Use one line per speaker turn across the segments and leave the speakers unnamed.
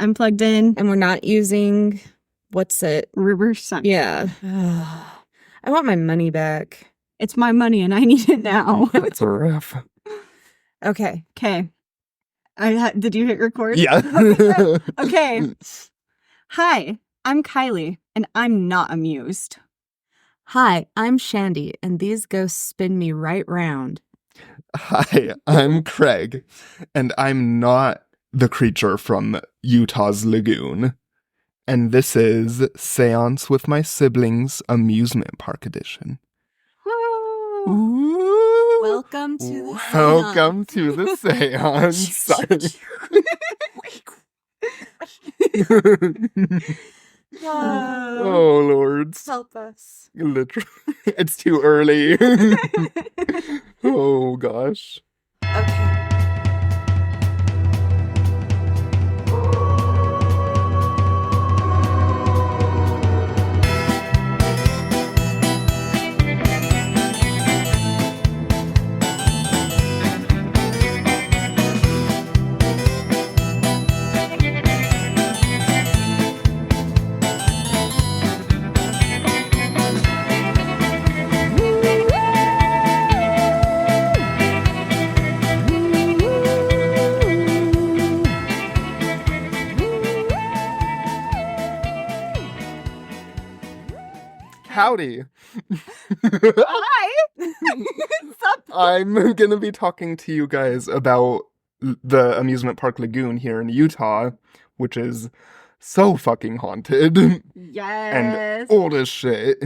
I'm plugged in.
And we're not using, what's it?
Riverside.
Yeah. I want my money back.
It's my money and I need it now.
That's a riff.
Okay.
Okay. Did you hit record?
Yeah.
Okay. Hi, I'm Kylee, and I'm not amused.
Hi, I'm Shandi, and these ghosts spin me right round.
Hi, I'm Craig, and I'm not the creature from Utah's Lagoon. And this is Seance with My Siblings Amusement Park Edition. Ooh.
Welcome to the
Welcome to the Seance. Sorry. Oh, lords.
Help us.
Literally. It's too early. Oh, gosh.
Okay.
Howdy.
Hi.
I'm going to be talking to you guys about the Amusement Park Lagoon here in Utah, which is so fucking haunted
Yes.
and old as shit.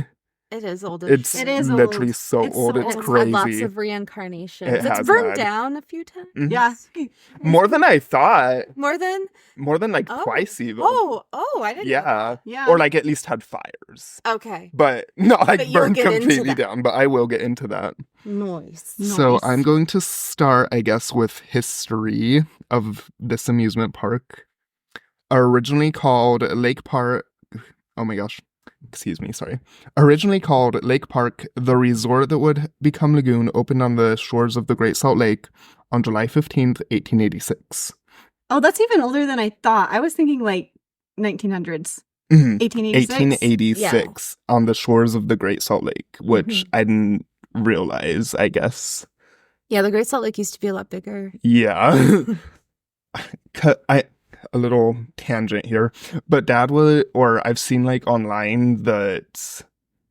It is old.
It's
It is
literally
old.
so
It's
old.
so
It's
old.
It's had lots
crazy.
of reincarnations.
It
It's
has
burned
had.
down a few times.
Mhm.
Yeah.
More than I thought.
More than?
Like
Oh.
twice even.
I didn't know
Yeah.
Yeah.
Or like at least had fires.
that. Okay.
But not like
But you'll
burned
get into
completely
that.
down. But I will get into that.
Nice.
So
Nice.
I'm going to start, I guess, with history of this amusement park. Originally called Lake Park. Oh my gosh. Excuse me, sorry. Originally called Lake Park, the resort that would become Lagoon opened on the shores of the Great Salt Lake on July 15th, 1886.
Oh, that's even older than I thought. I was thinking like 1900s.
Mhm.
1886.
1886 on the shores of the Great Salt Lake, which I didn't realize, I guess.
Yeah, the Great Salt Lake used to be a lot bigger.
Yeah. A little tangent here, but Dad I've seen like online that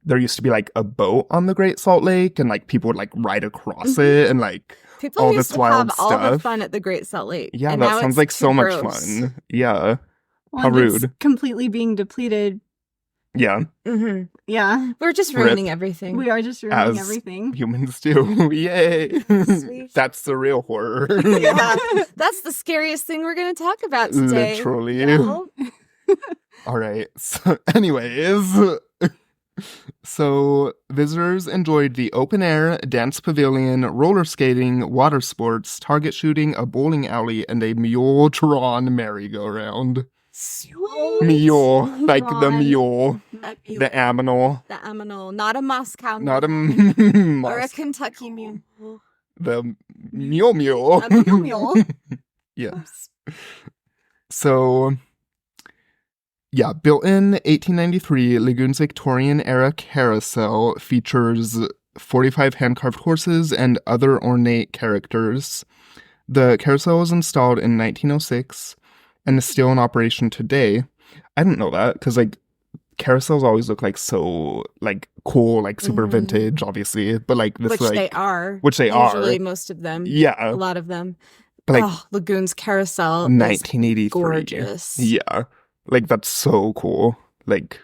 there used to be like a boat on the Great Salt Lake and like people would like ride across it and like
People
all
used
this
to
wild
have all the
stuff.
fun at the Great Salt Lake.
Yeah,
and
that
now
sounds
it's
like so
too
much
gross.
fun. Yeah. How
Well, it's
rude.
completely being depleted.
Yeah.
Mm-hmm.
Yeah.
We're just
Rip.
ruining everything.
We are just ruining
As
everything.
humans do. Yay.
Sweet.
That's the real horror.
Yeah, that's the scariest thing we're going to talk about today.
Literally.
No?
All right. So, anyways, so visitors enjoyed the open air, dance pavilion, roller skating, water sports, target shooting, a bowling alley, and a mule-drawn merry-go-round. Mule, like the mule, the aminal,
The aminal, not a Moscow
not a
mule. Or a
mos-
Kentucky mule.
the mule.
A mule.
Yes. So, yeah, built in 1893, Lagoon's Victorian-era carousel features 45 hand-carved horses and other ornate characters. The carousel was installed in 1906 and is still in operation today. I didn't know that, because, like, carousels always look, like, so, like, cool, like, super vintage, obviously. But, like, this,
Which
like...
they are.
Which they are.
Usually most of them.
Yeah.
A lot of them.
But, like,
Lagoon's Carousel
1983.
is gorgeous.
Yeah. Like, that's so cool. Like,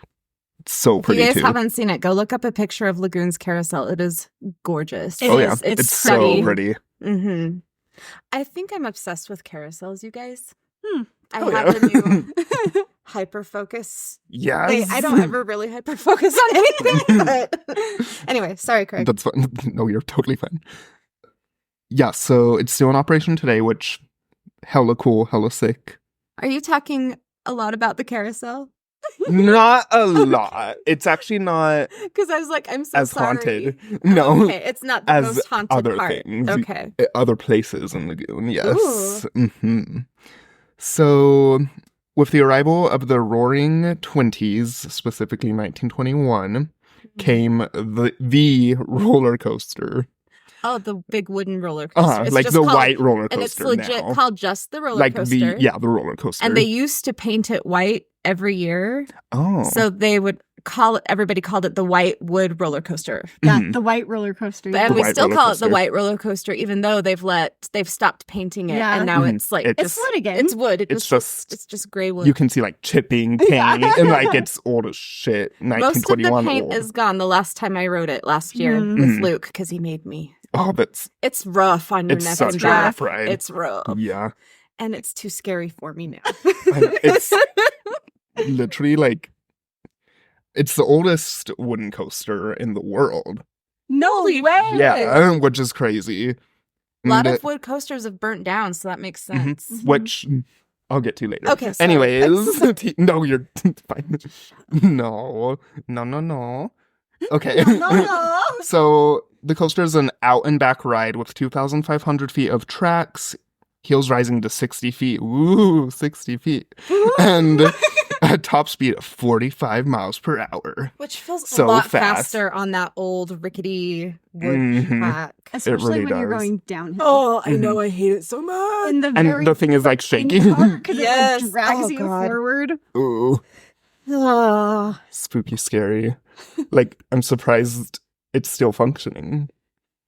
so
If
pretty,
you guys
too.
haven't seen it, go look up a picture of Lagoon's Carousel. It is gorgeous.
It
Oh,
is.
yeah.
It's
It's so
pretty.
pretty.
Mm-hmm. I think I'm obsessed with carousels, you guys. I
Oh,
have
yeah.
a new hyper focus.
Yes.
Wait, I don't ever really hyper focus on anything, but anyway, sorry, Craig.
That's fine. No, you're totally fine. Yeah, so it's still in operation today, which hella cool, hella sick.
Are you talking a lot about the carousel?
Not a lot. It's actually not
Because I was like, I'm so
as
sorry.
haunted. No,
Okay, it's not the
as
most haunted
other
part.
things.
Okay.
Other places in Lagoon, yes. So With the arrival of the Roaring Twenties, specifically 1921, came the roller coaster.
Oh, the big wooden roller coaster. It's
Like
just
the
called-
white roller coaster
And it's legit
now.
called just the roller
Like
coaster.
the roller coaster.
And they used to paint it white every year.
Oh.
So they would call it, everybody called it the white wood roller coaster.
The white roller coaster.
And
The
we
white
still
roller
call it the
coaster.
white roller coaster, even though they've stopped painting it.
Yeah.
And now
Mhm.
it's like
It's wood again.
It's wood.
It's just
It's just gray wood.
you can see like chipping paint and like it's old as shit.
Most of the
1921
paint
old.
is gone the last time I wrote it last year
Mhm.
with
Mhm.
Luke because he made me.
Oh, that's
It's rough on your
it's
neck
such
and
a
back.
rough ride.
It's rough.
Yeah.
And it's too scary for me now.
It's literally like it's the oldest wooden coaster in the world.
No
Holy
way.
Yeah, which is crazy.
A lot
And
of wood coasters have burnt down, so that makes
Mhm.
sense.
which I'll get to later.
Okay, sorry.
Anyways, no, you're fine. No. Okay.
No.
So the coaster is an out and back ride with 2,500 feet of tracks, heels rising to 60 feet. Woo, 60 feet. And a top speed of 45 miles per hour.
Which feels
So
a lot
fast.
faster on that old rickety wood
Mhm.
track.
Especially
really
when you're
does.
going downhill.
Oh, I know. I hate it so much.
In the
And
very
the thing is like shaking.
because
Yes.
it like, drags
Oh,
you
God.
forward.
Ooh,
Oh.
spooky scary. Like, I'm surprised it's still functioning.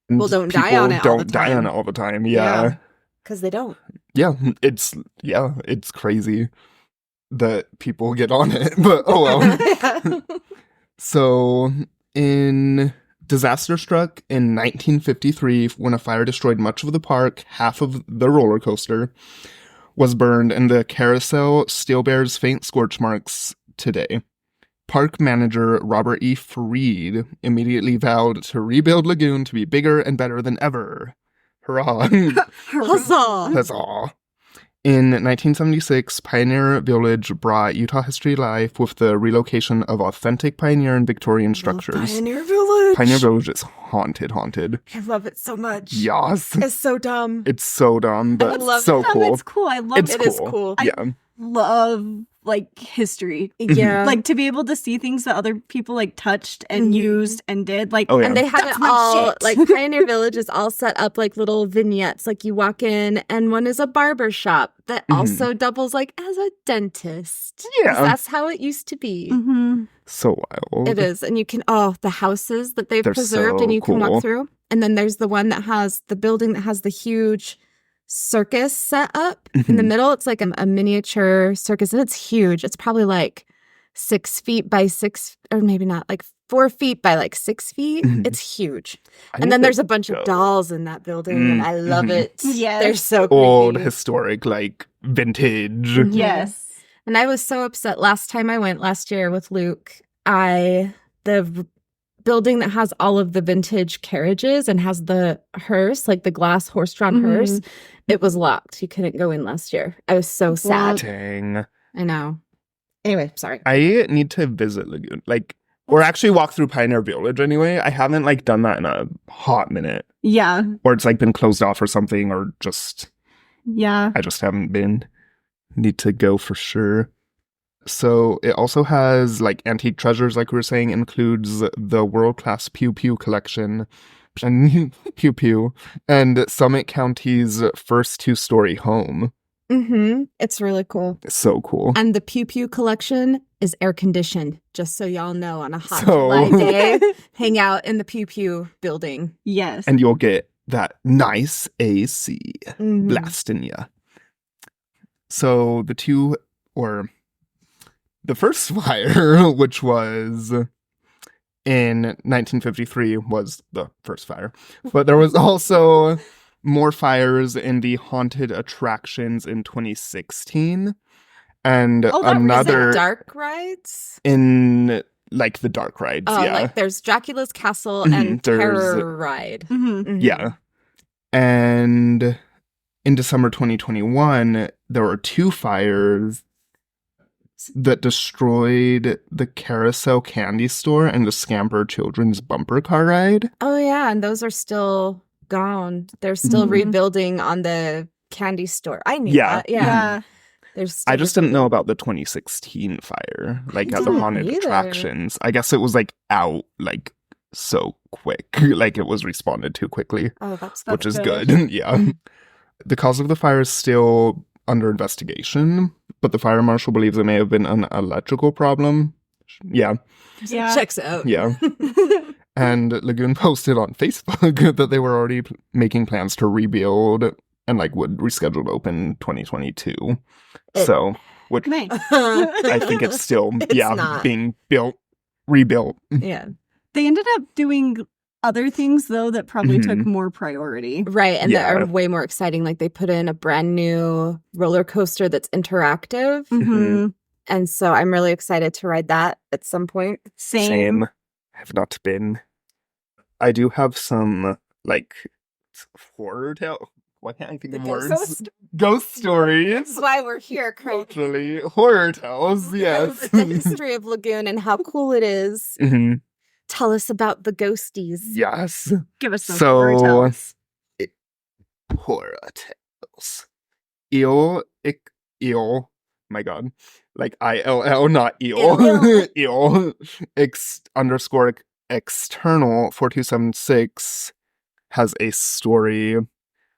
And
Well, don't die
people
on it all the
don't die on
time.
it all the time. Yeah.
Because they don't.
It's crazy that people get on it. But oh well. So, in disaster struck in 1953 when a fire destroyed much of the park, half of the roller coaster was burned, and the carousel still bears faint scorch marks today. Park manager Robert E. Freed immediately vowed to rebuild Lagoon to be bigger and better than ever. Hurrah!
Huzzah.
That's all. In 1976, Pioneer Village brought Utah history to life with the relocation of authentic pioneer and Victorian structures.
Pioneer Village.
Pioneer Village is haunted.
I love it so much.
Yes.
It's so dumb.
It's so dumb, but
love
so
Oh,
cool.
it's cool. I love
It's
It
it.
is cool.
Yeah.
Love like history.
Yeah.
Like to be able to see things that other people like touched and
Mhm.
used and did. Like
Oh, yeah.
And they have
That's
it
my
all,
shit.
like Pioneer Village is all set up like little vignettes. Like you walk in and one is a barber shop that
Mhm.
also doubles like as a dentist. 'Cause
Yeah.
That's how it used to be.
Mhm.
So wild.
It is. And you can, the houses that they've
They're
preserved
so
and you can
cool.
walk through. And then there's the one that has the building that has the huge circus set up in the
Mhm.
middle. It's like a miniature circus and it's huge. It's probably like 6 feet by 6, or maybe not, like 4 feet by like 6 feet.
Mhm.
It's huge.
I
And
need
then
to
there's a bunch
go.
of dolls in that building and I love
Mhm.
it.
Yes.
They're so
Old,
creepy.
historic, like vintage.
Mhm.
Yes.
And I was so upset last time I went last year with Luke. The building that has all of the vintage carriages and has the hearse, like the glass horse-drawn
Mhm.
hearse, it was locked. You couldn't go in last year. I was so sad.
Dang.
I know. Anyway, sorry.
I need to visit Lagoon. Like, or actually walk through Pioneer Village anyway. I haven't like done that in a hot minute.
Yeah.
Or it's like been closed off or something, or just
Yeah.
I just haven't been. Need to go for sure. So it also has like antique treasures, like we were saying, includes the world-class Pew Pew collection and Pew Pew and Summit County's first 2-story home.
Mm-hmm. It's really cool.
So cool.
And the Pew Pew collection is air conditioned, just so y'all know, on a hot
So-
July day. Hang out in the Pew Pew building.
Yes.
And you'll get that nice AC
Mhm.
blasting ya. So the first fire, which was in 1953, was the first fire. But there was also more fires in the haunted attractions in 2016. And
Oh, that was
another
Dark rides?
in like the dark rides.
Oh,
yeah.
like there's Dracula's Castle
Mhm,
and
there's-
Terror Ride.
Mhm.
Mhm.
Yeah. And in December 2021, there were 2 fires that destroyed the Carousel Candy Store and the Scamper Children's Bumper Car Ride.
Oh, yeah. And those are still gone. They're still
Mhm.
rebuilding on the candy store. I knew
Yeah.
that. Yeah.
Yeah.
I just didn't know about the 2016 fire, like
I
at the
didn't
haunted
either.
attractions. I guess it was like out like so quick, like it was responded to quickly,
Oh, that's
which is
good.
good. Yeah. The cause of the fire is still under investigation, but the fire marshal believes it may have been an electrical problem. Yeah.
Yeah.
Checks out.
Yeah. And Lagoon posted on Facebook that they were already making plans to rebuild and like would reschedule to open 2022. So, which
Nice.
I think it's still
It's not.
being rebuilt.
Yeah.
They ended up doing other things though that probably took
Mhm.
more priority.
Right. And that
Yeah.
are way more exciting. Like they put in a brand new roller coaster that's interactive.
Mhm.
And so I'm really excited to ride that at some point.
Same.
Have not been. I do have some like horror tale. Why can't I think of words? Ghost stories.
That's why we're here, Craig.
Actually, horror tales. Yes.
The history of Lagoon and how cool it is.
Mhm.
Tell us about the ghosties.
Yes.
Give us some
So-
horror tales.
Horror tales. Eel. My God. Like ILL, not eel.
Eel.
Eel. Underscore external 4276 has a story.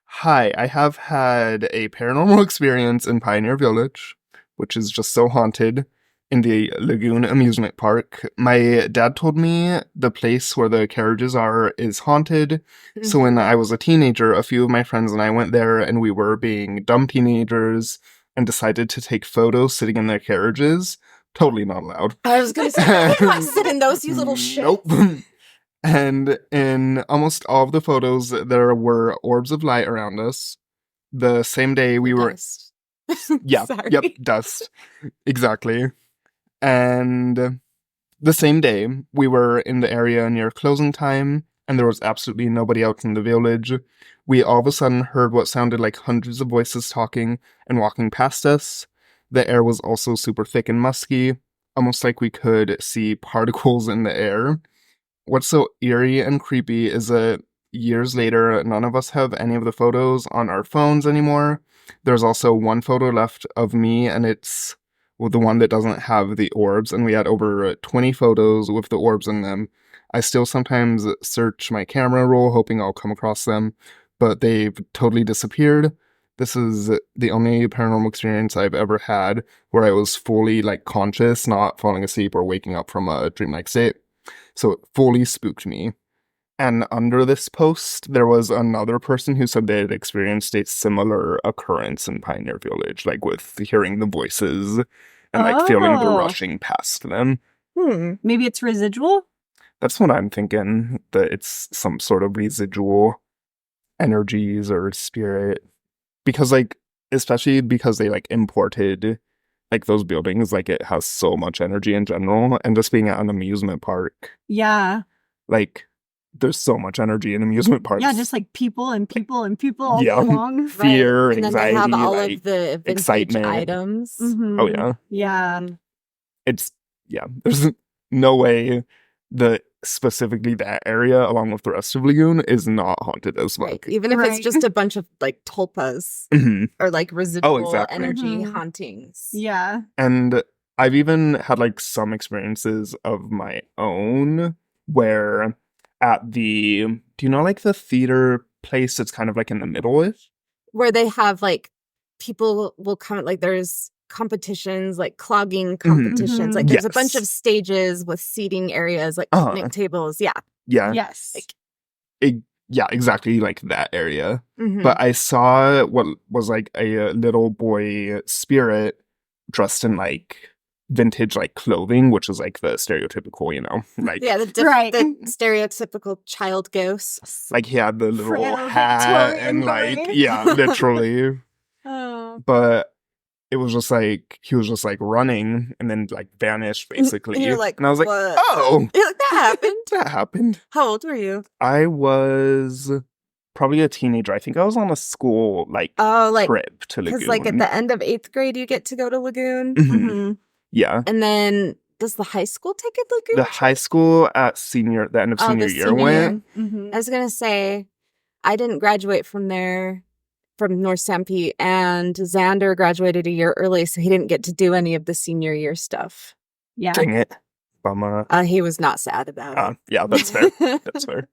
Hi, I have had a paranormal experience in Pioneer Village, which is just so haunted, in the Lagoon Amusement Park. My dad told me the place where the carriages are is haunted. So when I was a teenager, a few of my friends and I went there and we were being dumb teenagers and decided to take photos sitting in their carriages. Totally not allowed.
I was going to say, you not sit in those, you little shit.
Nope. And in almost all of the photos, there were orbs of light around us. The same day we were...
Dust.
Yeah,
Sorry.
yep, dust. Exactly. And the same day, we were in the area near closing time, and there was absolutely nobody else in the village. We all of a sudden heard what sounded like hundreds of voices talking and walking past us. The air was also super thick and musky, almost like we could see particles in the air. What's so eerie and creepy is that years later, none of us have any of the photos on our phones anymore. There's also one photo left of me, and it's the one that doesn't have the orbs, and we had over 20 photos with the orbs in them. I still sometimes search my camera roll, hoping I'll come across them, but they've totally disappeared. This is the only paranormal experience I've ever had where I was fully, like, conscious, not falling asleep or waking up from a dreamlike state. So it fully spooked me. And under this post, there was another person who said they had experienced a similar occurrence in Pioneer Village, like with hearing the voices and like feeling the
Oh.
rushing past them.
Maybe it's residual?
That's what I'm thinking, that it's some sort of residual energies or spirit. Because like, especially because they like imported like those buildings, like it has so much energy in general. And just being at an amusement park,
Yeah.
like there's so much energy in amusement parks.
Yeah, just like people and people and people all
Yeah.
along.
Fear,
And then
anxiety,
they have all
like,
of the vintage
excitement.
items.
Mhm.
Oh yeah.
Yeah.
It's there's no way that specifically that area along with the rest of Lagoon is not haunted as fuck.
Right. Even if it's
Right.
just a bunch of like tulpas
Mhm.
or like residual
exactly.
energy
Mhm.
hauntings.
Yeah.
And I've even had like some experiences of my own where at the, do you know like the theater place that's kind of like in the middle-ish?
Where they have like people will come, like there's competitions, like clogging competitions.
Mhm.
Like there's a bunch
Yes.
of stages with seating areas, like
Uh-huh.
picnic tables. Yeah.
Yeah.
Yes.
Yeah, exactly like that area.
Mhm.
But I saw what was like a little boy spirit dressed in like vintage like clothing, which is like the stereotypical, like
yeah,
Right.
the stereotypical child ghosts.
like he had the little
Frail
hat
Victorian
and like
boy.
yeah, literally.
Oh.
But it was just like he was just like running and then like vanished basically.
And you're like,
and I was like,
what?
oh,
You're like, that happened.
that happened.
How old were you?
I was probably a teenager. I think I was on a school like
Oh, like
trip to Lagoon.
because like at the end of 8th grade, you get to go to Lagoon,
Mhm.
Mhm.
Yeah.
and then does the high school take it Lagoon?
The high school at the end of
Oh,
senior
the
year
senior
went.
Mhm.
I was gonna say, I didn't graduate from there from North Stampede, and Xander graduated a year early, so he didn't get to do any of the senior year stuff.
Yeah.
Dang it. Bummer.
He was not sad about it.
Yeah, that's fair. That's fair.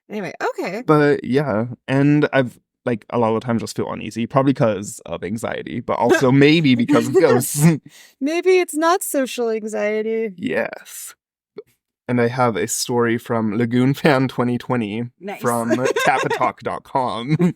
Anyway, okay.
But yeah, and I've like a lot of the time just feel uneasy, probably because of anxiety, but also maybe because of ghosts.
Maybe it's not social anxiety.
Yes. And I have a story from Lagoon Fan 2020
Nice.
from tapatalk.com.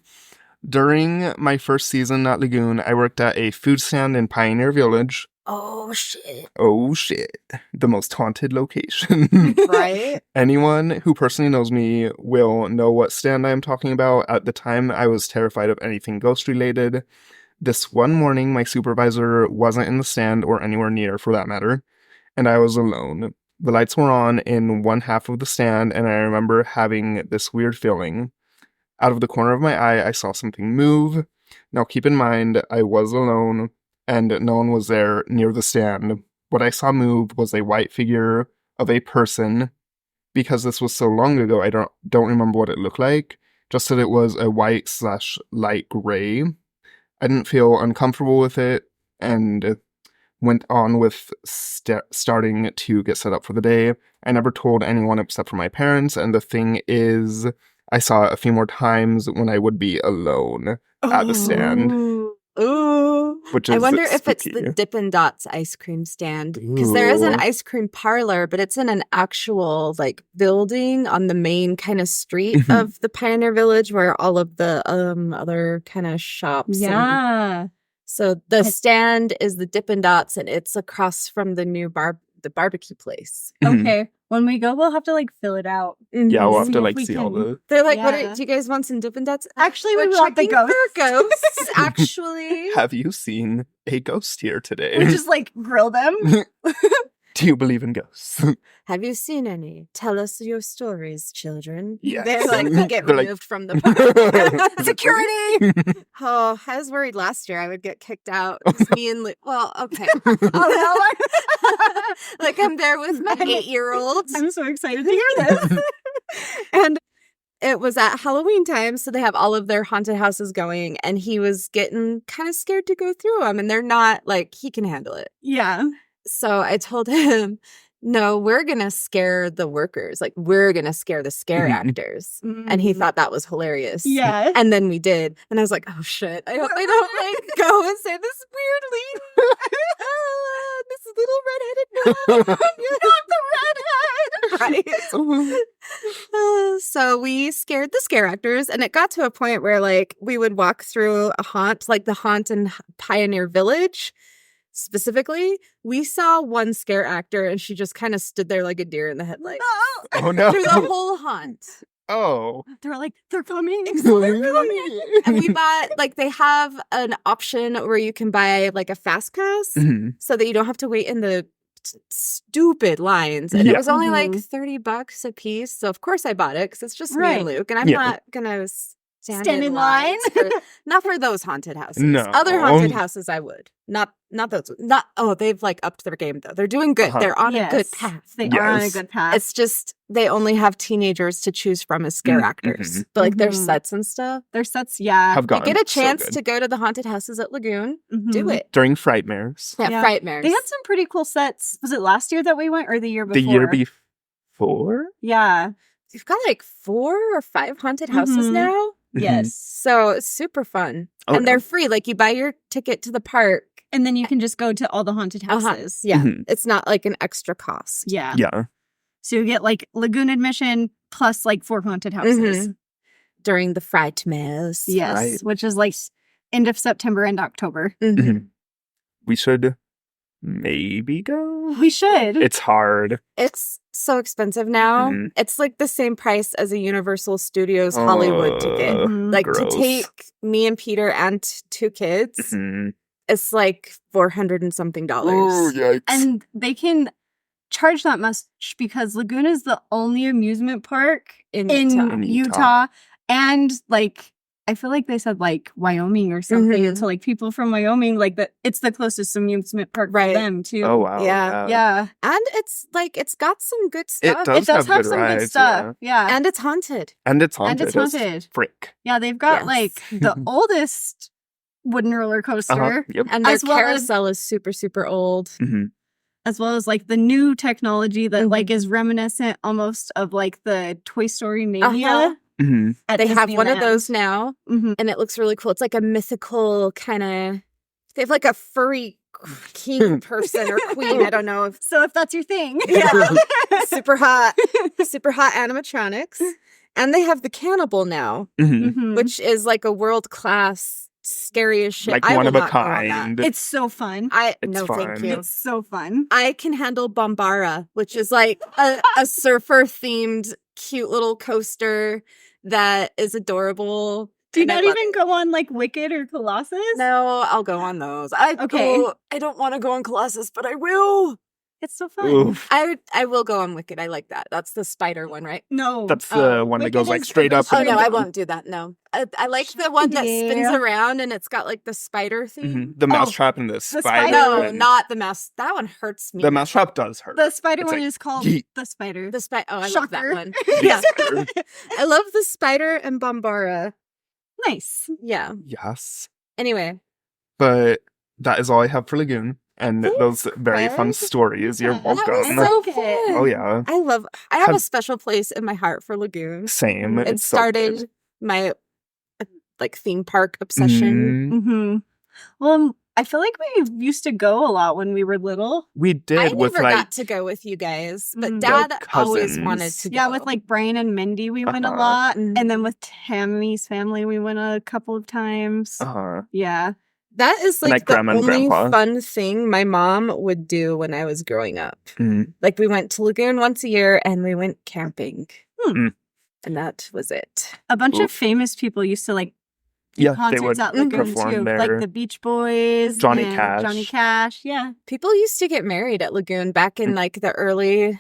During my first season at Lagoon, I worked at a food stand in Pioneer Village.
Oh, shit.
Oh shit. The most haunted location.
Right?
Anyone who personally knows me will know what stand I am talking about. At the time, I was terrified of anything ghost related. This one morning, my supervisor wasn't in the stand or anywhere near for that matter, and I was alone. The lights were on in one half of the stand, and I remember having this weird feeling. Out of the corner of my eye, I saw something move. Now keep in mind, I was alone, and no one was there near the stand. What I saw move was a white figure of a person. Because this was so long ago, I don't remember what it looked like. Just that it was a white/light gray. I didn't feel uncomfortable with it, and went on with starting to get set up for the day. I never told anyone except for my parents, and the thing is, I saw it a few more times when I would be alone at the stand.
Ooh.
Which
I
is
wonder if it's
spooky.
the Dippin' Dots ice cream stand. Because there is an
Ooh.
ice cream parlor, but it's in an actual like building on the main kind of street of the Pioneer Village where all of the other kind of shops.
Yeah.
So the stand is the Dippin' Dots, and it's across from the new barbecue place.
Okay. When we go, we'll have to like fill it out.
Yeah, we'll have
See
to
if
like
we
see all
can-
the...
They're like,
Yeah.
do you guys want some Dippin' Dots?
Actually, we
We're
want the
checking
ghosts.
for ghosts, actually.
Have you seen a ghost here today?
We just like grill them.
Do you believe in ghosts?
Have you seen any? Tell us your stories, children.
Yes.
They're like, get
They're like-
removed from the park.
Security!
Oh, I was worried last year I would get kicked out. 'Cause me and well, okay.
Oh,
Like I'm there with my 8-year-old.
I'm so excited to hear this.
And it was at Halloween time, so they have all of their haunted houses going, and he was getting kind of scared to go through them, and they're not like, he can handle it.
Yeah.
So I told him, no, we're going to scare the workers. Like, we're going to scare the scare actors. And he thought that was hilarious.
Yeah.
And then we did. And I was like, oh, shit. I hope they don't, like, go and say this weird lady. This little redheaded girl. You're not the redhead. Right. So we scared the scare actors. And it got to a point where, like, we would walk through a haunt, like the haunt in Pioneer Village. Specifically, we saw one scare actor and she just kind of stood there like a deer in the headlights
Oh no.
through the whole haunt.
Oh.
They're like, they're coming.
And we bought, like, they have an option where you can buy like a fast pass
Mhm.
so that you don't have to wait in the stupid lines. And it
Yeah.
was only like
Mhm.
$30 a piece. So of course I bought it because it's just me
Right.
and Luke. And I'm
Yeah.
not gonna stand
in
in
line.
not for those haunted houses.
No.
Other haunted houses I would. Not those. They've like upped their game though. They're doing good.
Uh-huh.
They're on a
Yes.
good path.
They are on a
Yes.
good path.
It's just they only have teenagers to choose from as scare actors. But like their
Mhm.
sets and stuff.
Their sets, yeah.
Have
You
gotten
get a
so
chance
good.
to go to the haunted houses at Lagoon. Do
Mhm.
it.
During Frightmares.
Yeah,
Yeah.
Frightmares.
They had some pretty cool sets. Was it last year that we went or the year before?
The year before?
Yeah.
You've got like 4 or 5 haunted houses
Mhm.
now.
Mhm.
Yes.
So it's super fun.
Oh,
And they're free. Like you buy your ticket to the park.
And then you can just go to all the haunted houses.
Yeah.
Mhm.
It's not like an extra cost.
Yeah.
Yeah.
So you get like Lagoon admission plus like 4 haunted houses.
Mhm. During the Frightmares.
Yes.
Right.
Which is like end of September and October.
Mhm.
Mhm. We should maybe go.
We should.
It's hard.
It's so expensive now.
Mhm.
It's like the same price as a Universal Studios Hollywood ticket.
Mhm.
Like
gross.
to take me and Peter and 2 kids,
Mhm.
it's like $400 and something dollars.
Oh, yikes.
And they can charge that much because Lagoon is the only amusement park
In
in
Utah.
In
Utah.
Utah.
And like I feel like they said like Wyoming or something. And so like people from Wyoming, like it's the closest amusement park for them too.
Oh wow.
Yeah.
And it's like it's got some good stuff.
It does have
some
rides,
good stuff. Yeah.
And it's haunted.
And it's haunted. Frick.
Yeah, they've got like the oldest wooden roller coaster.
Yep.
And their carousel is super, super old.
Mm-hmm.
As well as like the new technology that like is reminiscent almost of like the Toy Story Mania.
Mm-hmm.
They have one of those now,
Mm-hmm.
and it looks really cool. It's like a mythical kind of. They have like a furry king person or queen. I don't know if
So if that's your thing.
yeah, super hot animatronics, and they have the cannibal now,
Mhm.
which is like a world class scary as shit.
Like
I
one
will
of a
not go on that.
kind.
It's so fun.
No, thank
fun.
you.
It's so fun.
I can handle Bombara, which is like a surfer themed cute little coaster that is adorable.
Do you
and I
not
love
even go on like Wicked or Colossus?
No, I'll go on those. I don't want to go on Colossus, but I will.
It's so fun.
Oof.
I will go on Wicked. I like that. That's the spider one, right?
No.
That's the one that
Wicked
goes like
is
straight up.
Oh
and
no,
then
I
down.
won't do that. No, I like the one that spins
Yeah.
around and it's got like the spider theme.
Mhm. The mousetrap and the spider.
spider.
No,
and-
not the mouse. That one hurts me.
The mousetrap does hurt.
The spider
It's
one
like,
is called
yeet.
the spider.
The spider. Oh, I love
Shocker.
that one.
The
Yeah,
spider.
I love the spider and Bombara.
Nice.
Yeah.
Yes.
Anyway,
But that is all I have for Lagoon. And those very fun
Fred.
stories. You're
Yeah.
welcome.
that was so fun.
Oh yeah.
I have a
Have-
special place in my heart for Lagoon.
Same.
It
It's so good.
started my like theme park obsession.
Mhm.
Mm-hmm. Well, I feel like we used to go a lot when we were little.
We did
I
with
never
like
got to go with you guys, but
Mhm.
Dad
The
always
cousins.
wanted to go.
Yeah, with like Brian and Mindy, we went a
Uh-huh.
lot.
Mhm.
And then with Tammy's family, we went a couple of times. Yeah.
That is
And,
like
like,
the
Grandma and
only
Grandpa.
fun thing my mom would do when I was growing up.
Mm.
Like we went to Lagoon once a year and we went camping.
Mm.
And that was it.
A bunch of
Oof.
famous people used to like do
Yeah, they
concerts
would
at Lagoon
perform
too.
there.
Like the Beach Boys.
Johnny
and
Cash.
Johnny Cash. Yeah.
People used to get married at Lagoon back in like the early,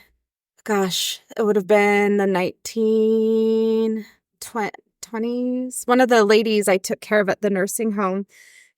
gosh, it would have been the 1920s. One of the ladies I took care of at the nursing home,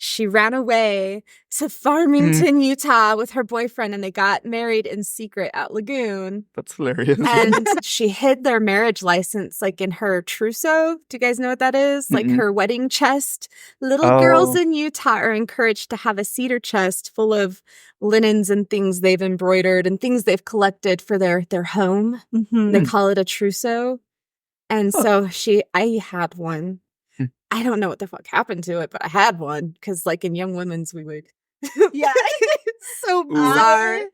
she ran away to Farmington, Utah with her boyfriend and they got married in secret at Lagoon.
That's hilarious.
And she hid their marriage license like in her trousseau. Do you guys know what that is? Like
Mm-mm.
her wedding chest. Little girls
Oh.
in Utah are encouraged to have a cedar chest full of linens and things they've embroidered and things they've collected for their home.
Mm-hmm.
They call it a trousseau. And so I had one.
Hmm.
I don't know what the fuck happened to it, but I had one because like in Young Women's we would.
Yeah.
It's so
Ooh.
bizarre.
I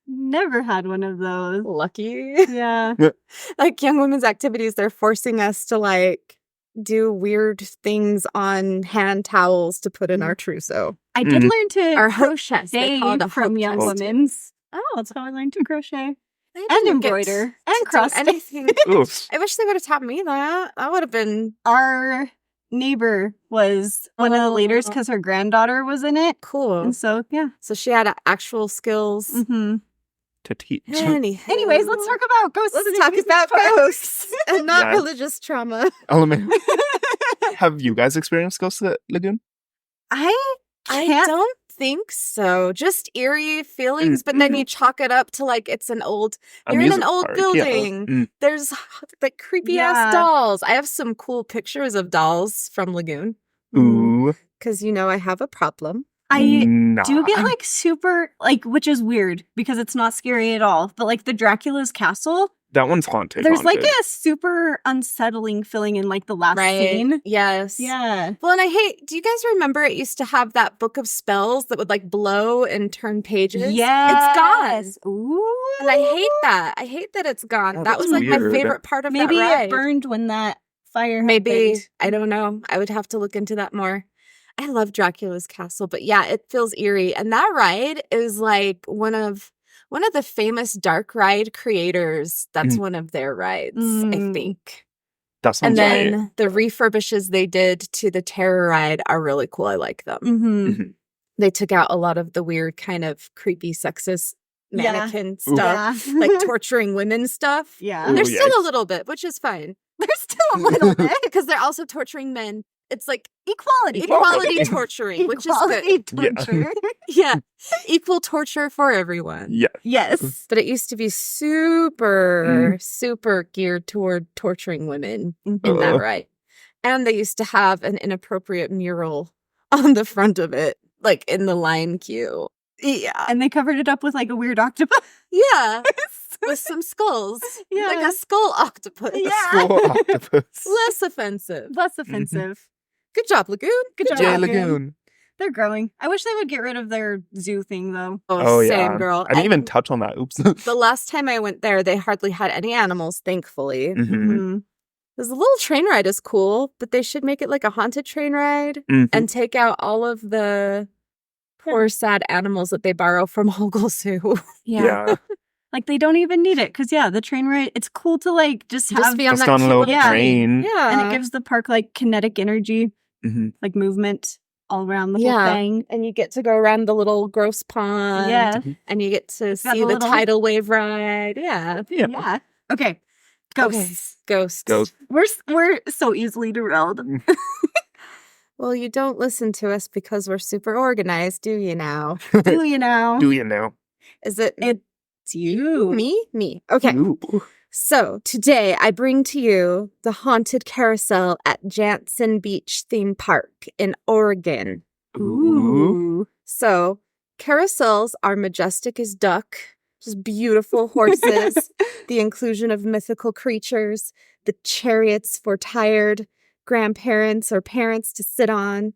never had one of those.
Lucky.
Yeah.
Like Young Women's Activities, they're forcing us to like do weird things on hand towels to put in our trousseau.
I did learn to
Our hope chest. They
crochet
call it a
from
hope
Young
chest.
Women's. Oh, that's how I learned to crochet.
They
And
didn't get
embroider.
to
And
do
cross stitch.
anything.
Oof.
I wish they would have taught me that. That would have been
Our neighbor was one of the leaders
Oh.
because her granddaughter was in it.
cool.
And so, yeah.
So she had actual skills.
Mm-hmm.
To teach.
Anyways, let's talk about ghosts.
Let's
and
talk
amusement
about
parks.
ghosts and not
Yeah.
religious trauma.
Element. Have you guys experienced ghosts at Lagoon?
I
I
can't.
don't think so. Just eerie feelings, but then you chalk it up to like it's an old. You're in an
Amusement
old
park, yeah.
building.
Mm.
There's like creepy
Yeah.
ass dolls. I have some cool pictures of dolls from Lagoon
Ooh.
because you know I have a problem.
I
Nah.
do get like super, like, which is weird because it's not scary at all. But like the Dracula's castle,
That one's haunted.
there's like
haunted.
a super unsettling feeling in like the last
Right?
scene.
Yes.
Yeah.
Well, and I hate. Do you guys remember it used to have that book of spells that would like blow and turn pages?
Yes.
It's gone.
Ooh.
And I hate that. I hate that it's gone.
Oh,
that
that's
was like
weird.
my favorite part of
Maybe
that ride.
it burned when that fire
Maybe.
happened.
I don't know. I would have to look into that more. I love Dracula's castle, but yeah, it feels eerie. And that ride is like one of the famous dark ride creators. That's one of their rides, I
Mm.
think.
That sounds
And then
right.
the refurbishes they did to the terror ride are really cool. I like them.
Mm-hmm.
They took out a lot of the weird kind of creepy sexist
Yeah.
mannequin
Ooh.
stuff,
Yeah.
like torturing women stuff.
Yeah.
Ooh,
There's still a
yikes.
little bit, which is fine.
There's still a little bit.
Because they're also torturing men it's like
Equality.
equality torturing, which is good.
Torture.
Yeah. Equal torture for everyone.
Yeah.
Yes.
But it used to be super geared toward torturing women in that ride. And they used to have an inappropriate mural on the front of it, like in the line queue. Yeah.
And they covered it up with like a weird octopus.
Yeah. With some skulls.
Yeah.
Like a skull octopus.
Yeah.
Skull octopus.
Less offensive.
Less offensive.
Good job, Lagoon.
Good job.
Yeah,
Lagoon.
Lagoon.
They're growing. I wish they would get rid of their zoo thing though.
Oh,
yeah.
same, girl.
I didn't even
And
touch on that. Oops.
the last time I went there, they hardly had any animals, thankfully.
Mhm.
Because the little train ride is cool, but they should make it like a haunted train ride
Mhm.
and take out all of the poor, sad animals that they borrow from Hogle Zoo.
Yeah.
Like they don't even need it because the train ride. It's cool to like just have,
be on
Just
that
on a
cute
little
Yeah.
train.
Yeah.
and it gives the park like kinetic energy,
Mhm.
like movement all around the whole
Yeah.
thing.
And you get to go around the little gross pond.
Yeah,
And you get to
got
see
the
the
little-
tidal wave ride. Yeah.
Yeah.
Okay, ghosts.
Ghosts.
Ghosts.
We're so easily derailed.
Well, you don't listen to us because we're super organized, do you now?
Do you know?
Do you know?
Is it
It's you.
me? Okay.
Ooh.
So today I bring to you the haunted carousel at Jantzen Beach Theme Park in Oregon.
Ooh.
So carousels are majestic as duck, just beautiful horses, the inclusion of mythical creatures, the chariots for tired grandparents or parents to sit on.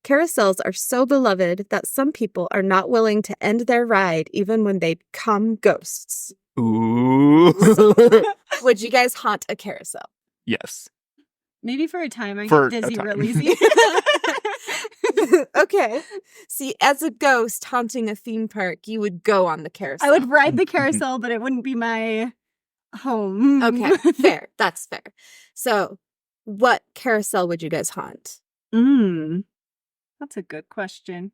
Carousels are so beloved that some people are not willing to end their ride even when they become ghosts.
Ooh.
Would you guys haunt a carousel?
Yes.
Maybe for a time I
For
get
a
dizzy
time.
real easy.
Okay. See, as a ghost haunting a theme park, you would go on the carousel.
I would ride the carousel, but it wouldn't be my home.
Okay, fair. That's fair. So, what carousel would you guys haunt?
That's a good question.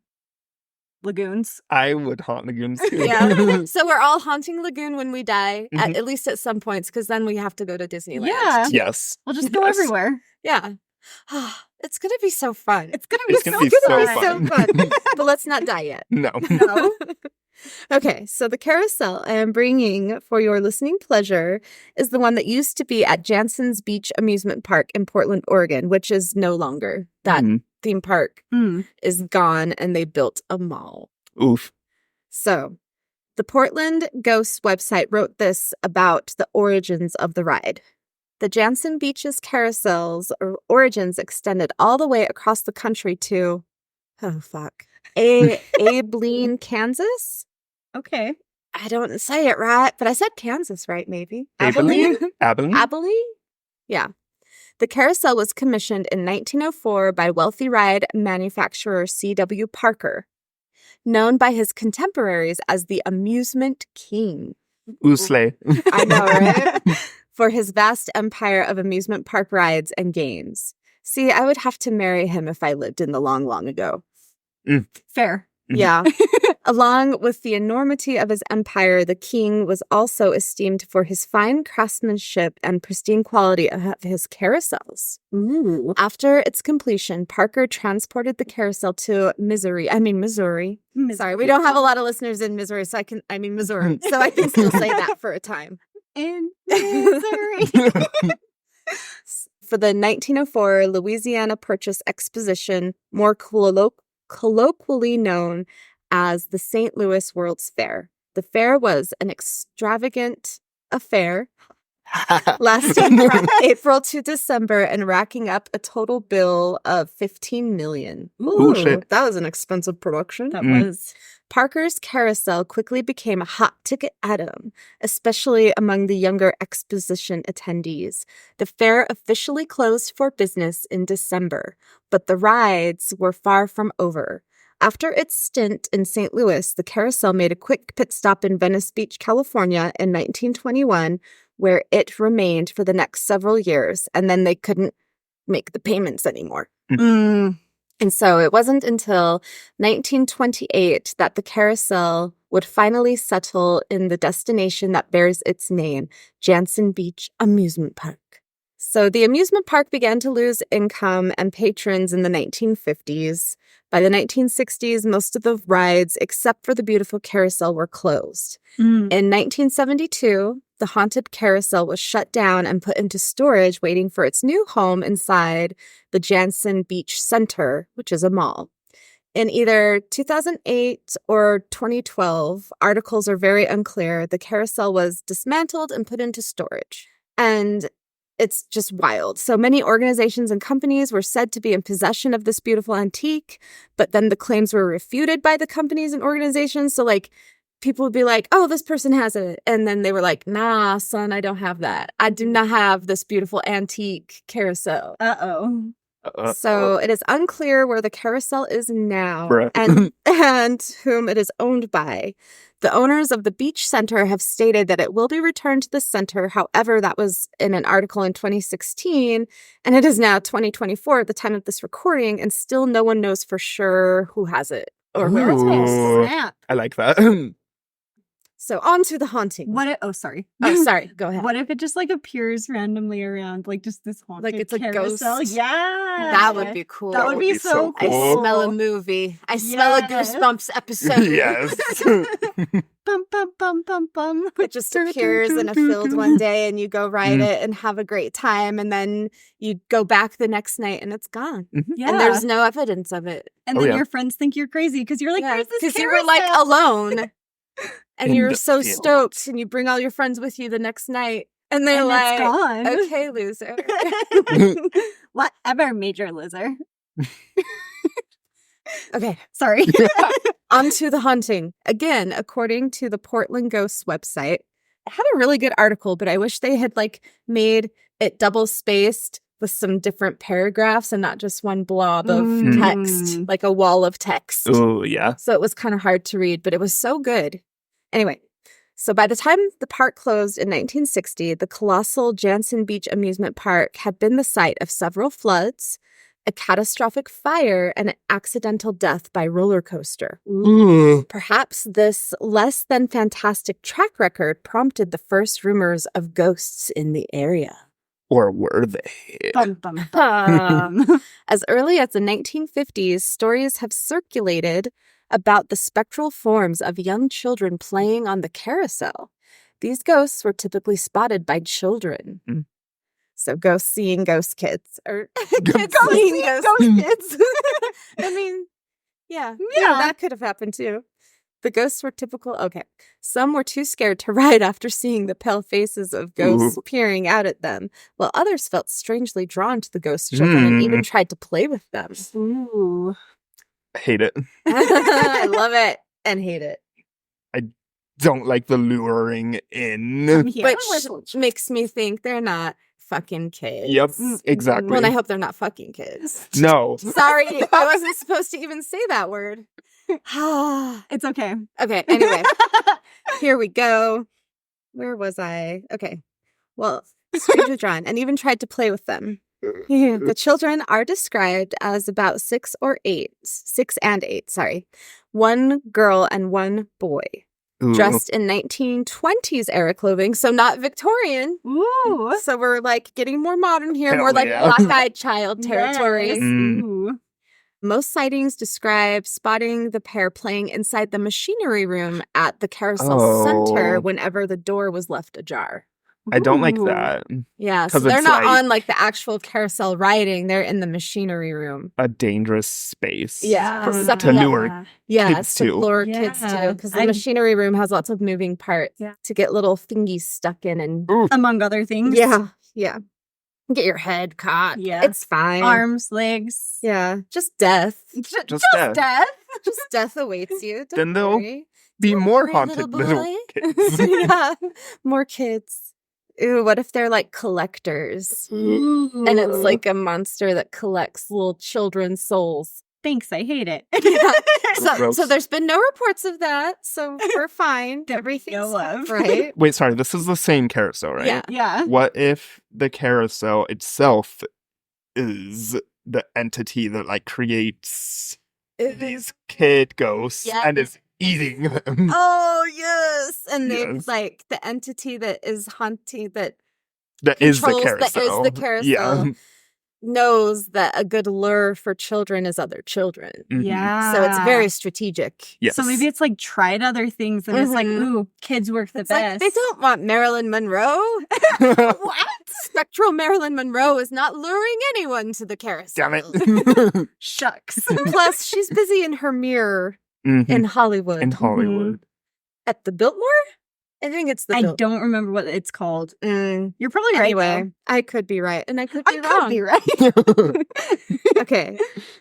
Lagoons.
I would haunt lagoons too.
Yeah. So we're all haunting Lagoon when we die, at least at some points, because then we have to go to Disneyland.
Yeah.
Yes.
We'll just go
Yes.
everywhere.
Yeah. It's gonna be so fun.
It's gonna
It's
be
gonna
so
be so
fun.
But let's not die yet.
No.
No.
Okay, so the carousel I am bringing for your listening pleasure is the one that used to be at Jantzen Beach Amusement Park in Portland, Oregon, which is no longer. That
Mhm.
theme park
Mm.
is gone, and they built a mall.
Oof.
So the Portland Ghosts website wrote this about the origins of the ride. The Jantzen Beach's carousel's origins extended all the way across the country to, Abilene, Kansas?
Okay.
I don't say it right, but I said Kansas right, maybe.
Abilene? Abilene?
Abilene? Yeah. The carousel was commissioned in 1904 by wealthy ride manufacturer C.W. Parker, known by his contemporaries as the Amusement King.
Oosle.
I know, right? For his vast empire of amusement park rides and games. See, I would have to marry him if I lived in the long, long ago.
Fair.
Yeah. Along with the enormity of his empire, the king was also esteemed for his fine craftsmanship and pristine quality of his carousels.
Ooh.
After its completion, Parker transported the carousel to Missouri. Sorry, we don't have a lot of listeners in Missouri, so I can still say that for a time.
In Missouri.
For the 1904 Louisiana Purchase Exposition, more colloquially known as the St. Louis World's Fair. The fair was an extravagant affair lasting from April to December and racking up a total bill of $15 million.
Ooh, shit.
That was an expensive production.
That
Mm.
was.
Parker's carousel quickly became a hot ticket item, especially among the younger exposition attendees. The fair officially closed for business in December, but the rides were far from over. After its stint in St. Louis, the carousel made a quick pit stop in Venice Beach, California in 1921, where it remained for the next several years, and then they couldn't make the payments anymore. And so it wasn't until 1928 that the carousel would finally settle in the destination that bears its name, Jantzen Beach Amusement Park. So the amusement park began to lose income and patrons in the 1950s. By the 1960s, most of the rides, except for the beautiful carousel, were closed.
Mm.
In 1972, the haunted carousel was shut down and put into storage, waiting for its new home inside the Jantzen Beach Center, which is a mall. In either 2008 or 2012, articles are very unclear, the carousel was dismantled and put into storage. And it's just wild. So many organizations and companies were said to be in possession of this beautiful antique, but then the claims were refuted by the companies and organizations. So like people would be like, oh, this person has it. And then they were like, nah, son, I don't have that. I do not have this beautiful antique carousel.
Uh-oh.
So it is unclear where the carousel is now
Bruh.
and whom it is owned by. The owners of the beach center have stated that it will be returned to the center. However, that was in an article in 2016, and it is now 2024 at the time of this recording, and still no one knows for sure who has it or where it's
Ooh.
based.
Oh, snap.
I like that.
So on to the haunting.
Oh, sorry.
Oh, sorry. Go ahead.
What if it just like appears randomly around, like just this haunted
Like it's a
carousel?
ghost?
Yeah.
That would be cool.
That would be so
I
cool.
smell a movie. I smell a
Yes.
Goosebumps episode.
Yes.
Bum, bum, bum, bum, bum.
It just appears in a field one day and you go ride it and have a great time. And then you go back the next night and it's gone.
Yeah.
And there's no evidence of it.
And
Oh,
then
yeah.
your friends think you're crazy because you're like, where's this
Because you
carousel?
were like alone and
In
you're
the
so
field.
stoked and you bring all your friends with you the next night and they're
And
like,
it's gone.
okay, loser.
Whatever, Major Loser.
Okay.
Sorry.
On to the haunting. Again, according to the Portland Ghosts website, it had a really good article, but I wish they had like made it double spaced with some different paragraphs and not just one blob of text, like a wall of text.
Oh, yeah.
So it was kind of hard to read, but it was so good. Anyway, so by the time the park closed in 1960, the colossal Jantzen Beach Amusement Park had been the site of several floods, a catastrophic fire, and an accidental death by roller coaster.
Ooh.
Perhaps this less than fantastic track record prompted the first rumors of ghosts in the area.
Or were they?
Bum, bum, bum.
As early as the 1950s, stories have circulated about the spectral forms of young children playing on the carousel. These ghosts were typically spotted by children.
Mm.
So ghosts seeing ghost kids, or
Ghosts
kids seeing ghost kids. I mean, yeah, that could have happened too. The ghosts were typical. Okay. Some were too scared to ride after seeing the pale faces of ghosts peering out at them, while others felt strangely drawn to the ghost children and even tried to play with them.
Ooh.
I hate it.
I love it and hate it.
Don't like the luring in.
Yeah.
Which makes me think they're not fucking kids.
Yep, exactly.
Well, and I hope they're not fucking kids.
No.
Sorry, I wasn't supposed to even say that word.
It's okay.
Okay, anyway. Here we go. Where was I? Okay. Well, strange was drawn and even tried to play with them. The children are described as about 6 and 8, sorry. One girl and one boy.
Ooh.
Dressed in 1920s era clothing, so not Victorian.
Ooh.
So we're like getting more modern here,
Hell
more like
yeah.
black-eyed child territory.
Yes.
Mm.
Ooh.
Most sightings describe spotting the pair playing inside the machinery room at the carousel center whenever the door was left ajar.
I don't like
Ooh.
that.
Yeah, so
'Cause
they're
it's
not
like-
on like the actual carousel riding, they're in the machinery room.
A dangerous space.
Yeah.
For-
Suck
to
it up.
lure
Yeah,
kids
to
too.
lure kids
Yeah.
too, because the
I'm-
machinery room has lots of moving parts
Yeah.
to get little thingies stuck in and
Among other things.
yeah. Get your head caught.
Yeah.
It's fine.
Arms, legs.
Yeah, just death.
Just death.
death.
Just death awaits you. Don't
Then they'll
worry.
Be more
worry,
haunted little
boy.
kids.
Yeah, more kids. Ooh, what if they're like collectors? And it's like a monster that collects little children's souls.
Thanks, I hate it.
So
Gross.
there's been no reports of that, so we're fine. Everything's
know of.
right.
Wait, sorry, this is the same carousel, right?
Yeah.
Yeah.
What if the carousel itself is the entity that like creates these kid ghosts
Yes.
and is eating them?
Oh yes, and they
Yes.
like the entity that is haunting that
That is the
controls
carousel.
the carousel.
Yeah.
Knows that a good lure for children is other children.
Mhm.
Yeah.
So it's very strategic.
Yes.
So maybe it's like tried other things and it's like,
Mhm.
ooh, kids work the
It's
best.
like, they don't want Marilyn Monroe. What? Spectral Marilyn Monroe is not luring anyone to the carousel.
Damn it.
Shucks.
Plus, she's busy in her mirror
Mhm.
in Hollywood.
In Hollywood.
At the Biltmore? I think it's the
I
Biltmore.
don't remember what it's called.
Mm.
You're probably right.
Anyway,
though.
I could be right, and I could be
I
wrong.
could be right.
Okay.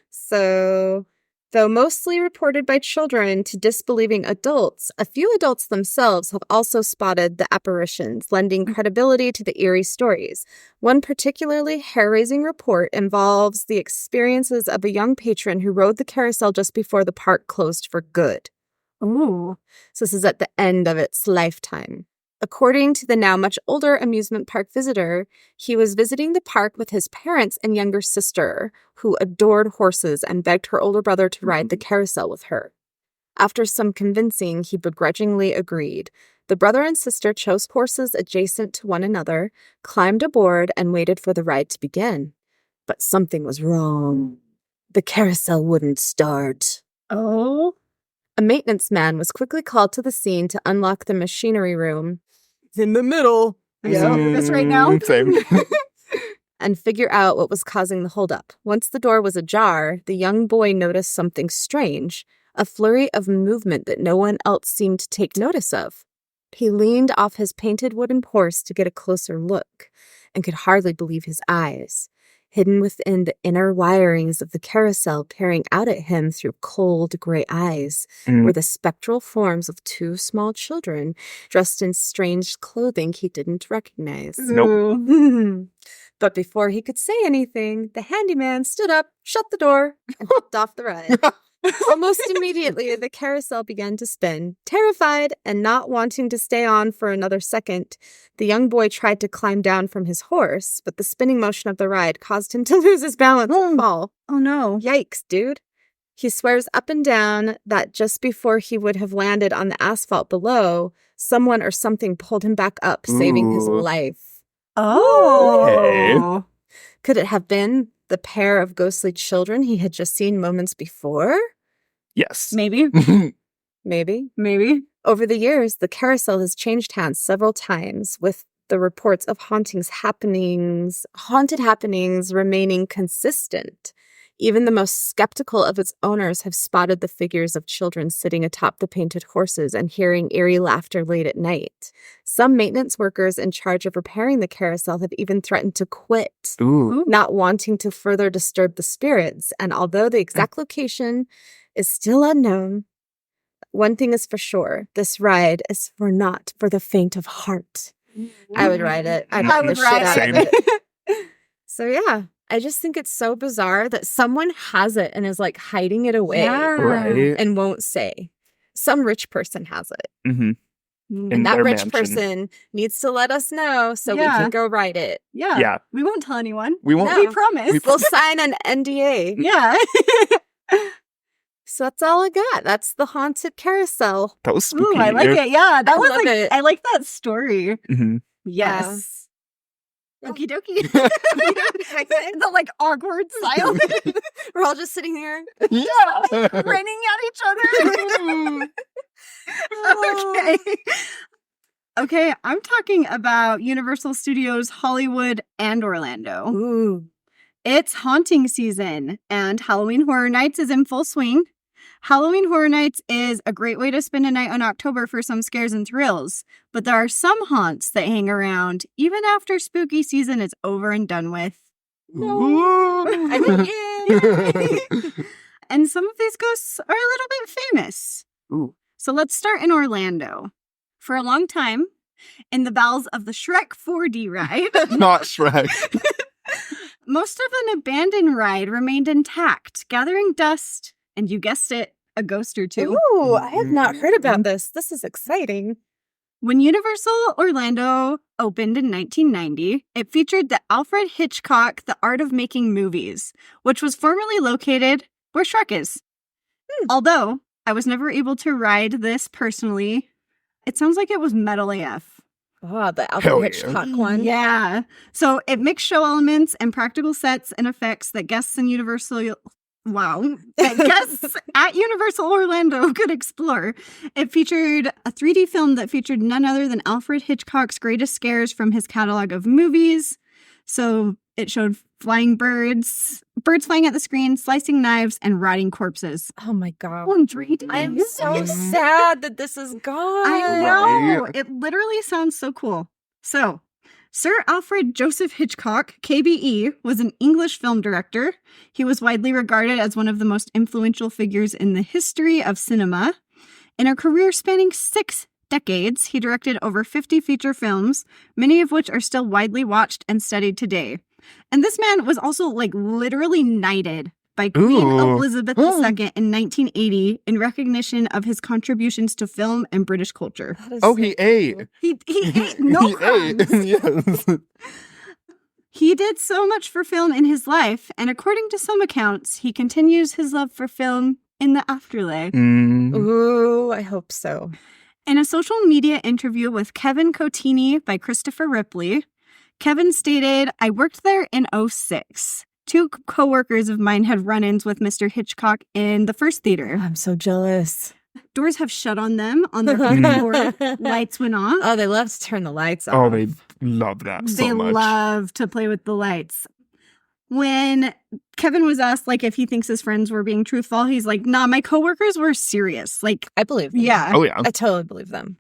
So, though mostly reported by children to disbelieving adults, a few adults themselves have also spotted the apparitions, lending credibility to the eerie stories. One particularly hair-raising report involves the experiences of a young patron who rode the carousel just before the park closed for good.
Ooh.
So this is at the end of its lifetime. According to the now much older amusement park visitor, he was visiting the park with his parents and younger sister, who adored horses and begged her older brother to ride the carousel with her. After some convincing, he begrudgingly agreed. The brother and sister chose horses adjacent to one another, climbed aboard, and waited for the ride to begin. But something was wrong. The carousel wouldn't start.
Oh.
A maintenance man was quickly called to the scene to unlock the machinery room in the middle.
Yeah. This right now?
Same.
And figure out what was causing the holdup. Once the door was ajar, the young boy noticed something strange, a flurry of movement that no one else seemed to take notice of. He leaned off his painted wooden horse to get a closer look and could hardly believe his eyes. Hidden within the inner wirings of the carousel, peering out at him through cold gray eyes, were the spectral forms of two small children dressed in strange clothing he didn't recognize.
Nope.
But before he could say anything, the handyman stood up, shut the door, and hopped off the ride. Almost immediately, the carousel began to spin. Terrified and not wanting to stay on for another second, the young boy tried to climb down from his horse, but the spinning motion of the ride caused him to lose his balance and fall.
Oh no.
Yikes, dude. He swears up and down that just before he would have landed on the asphalt below, someone or something pulled him back up, saving his
Ooh.
life.
Oh.
Could it have been the pair of ghostly children he had just seen moments before?
Yes.
Maybe.
Maybe.
Maybe.
Over the years, the carousel has changed hands several times, with the reports of haunted happenings remaining consistent. Even the most skeptical of its owners have spotted the figures of children sitting atop the painted horses and hearing eerie laughter late at night. Some maintenance workers in charge of repairing the carousel have even threatened to quit,
Ooh.
not wanting to further disturb the spirits. And although the exact location is still unknown, one thing is for sure: this ride is not for the faint of heart. I would ride it. I'd
I
ride the
would
shit
ride
out
it.
of it. So yeah, I just think it's so bizarre that someone has it and is like hiding it away
Yeah.
Right.
and won't say. Some rich person has it.
Mm-hmm.
Mm.
In
And that
their
rich
mansion.
person needs to let us know so we
Yeah.
can go ride it.
Yeah.
Yeah.
We won't tell anyone.
We won't.
No.
We promise.
We'll sign an NDA.
Yeah.
So that's all I got. That's the haunted carousel.
That was spooky.
Ooh, I like it. Yeah. That
I
was
love
like,
it.
I like that story.
Mhm.
Yes.
Yeah.
Okie dokie. The like awkward silence.
We're all just sitting here.
Yeah.
Grinning at each other. Okay. Okay, I'm talking about Universal Studios Hollywood and Orlando.
Ooh.
It's haunting season, and Halloween Horror Nights is in full swing. Halloween Horror Nights is a great way to spend a night in October for some scares and thrills, but there are some haunts that hang around even after spooky season is over and done with.
Ooh.
I mean, yay.
And some of these ghosts are a little bit famous.
Ooh.
So let's start in Orlando. For a long time, in the bowels of the Shrek 4D ride,
Not Shrek.
most of an abandoned ride remained intact, gathering dust, and you guessed it, a ghost or two.
Ooh, I have not heard about this. This is exciting.
When Universal Orlando opened in 1990, it featured the Alfred Hitchcock The Art of Making Movies, which was formerly located where Shrek is. Although I was never able to ride this personally, it sounds like it was metal AF.
Oh, the
Hell
Alfred
yeah.
Hitchcock one.
Yeah. So it mixed show elements and practical sets and effects that guests at Universal Orlando could explore. It featured a 3D film that featured none other than Alfred Hitchcock's greatest scares from his catalog of movies. So it showed flying birds flying at the screen, slicing knives, and rotting corpses.
Oh my god.
In 3D.
I am so sad that this is gone.
I know.
Right.
It literally sounds so cool. So, Sir Alfred Joseph Hitchcock, KBE, was an English film director. He was widely regarded as one of the most influential figures in the history of cinema. In a career spanning 6 decades, he directed over 50 feature films, many of which are still widely watched and studied today. And this man was also, literally knighted by Queen
Ooh.
Elizabeth II in 1980 in recognition of his contributions to film and British culture.
That is
Oh,
so
he ate.
cool.
He ate no
He ate.
crumbs.
Yes.
He did so much for film in his life, and according to some accounts, he continues his love for film in the afterlife.
Ooh, I hope so.
In a social media interview with Kevin Cotini by Christopher Ripley, Kevin stated, "I worked there in 2006. 2 co-workers of mine had run-ins with Mr. Hitchcock in the first theater.
I'm so jealous.
Doors have shut on them on their floor. Lights went off.
Oh, they love to turn the lights off.
Oh, they love that so
They
much.
love to play with the lights." When Kevin was asked, if he thinks his friends were being truthful, he's like, "Nah, my coworkers were serious."
I believe them.
Yeah.
Oh, yeah.
I totally believe them.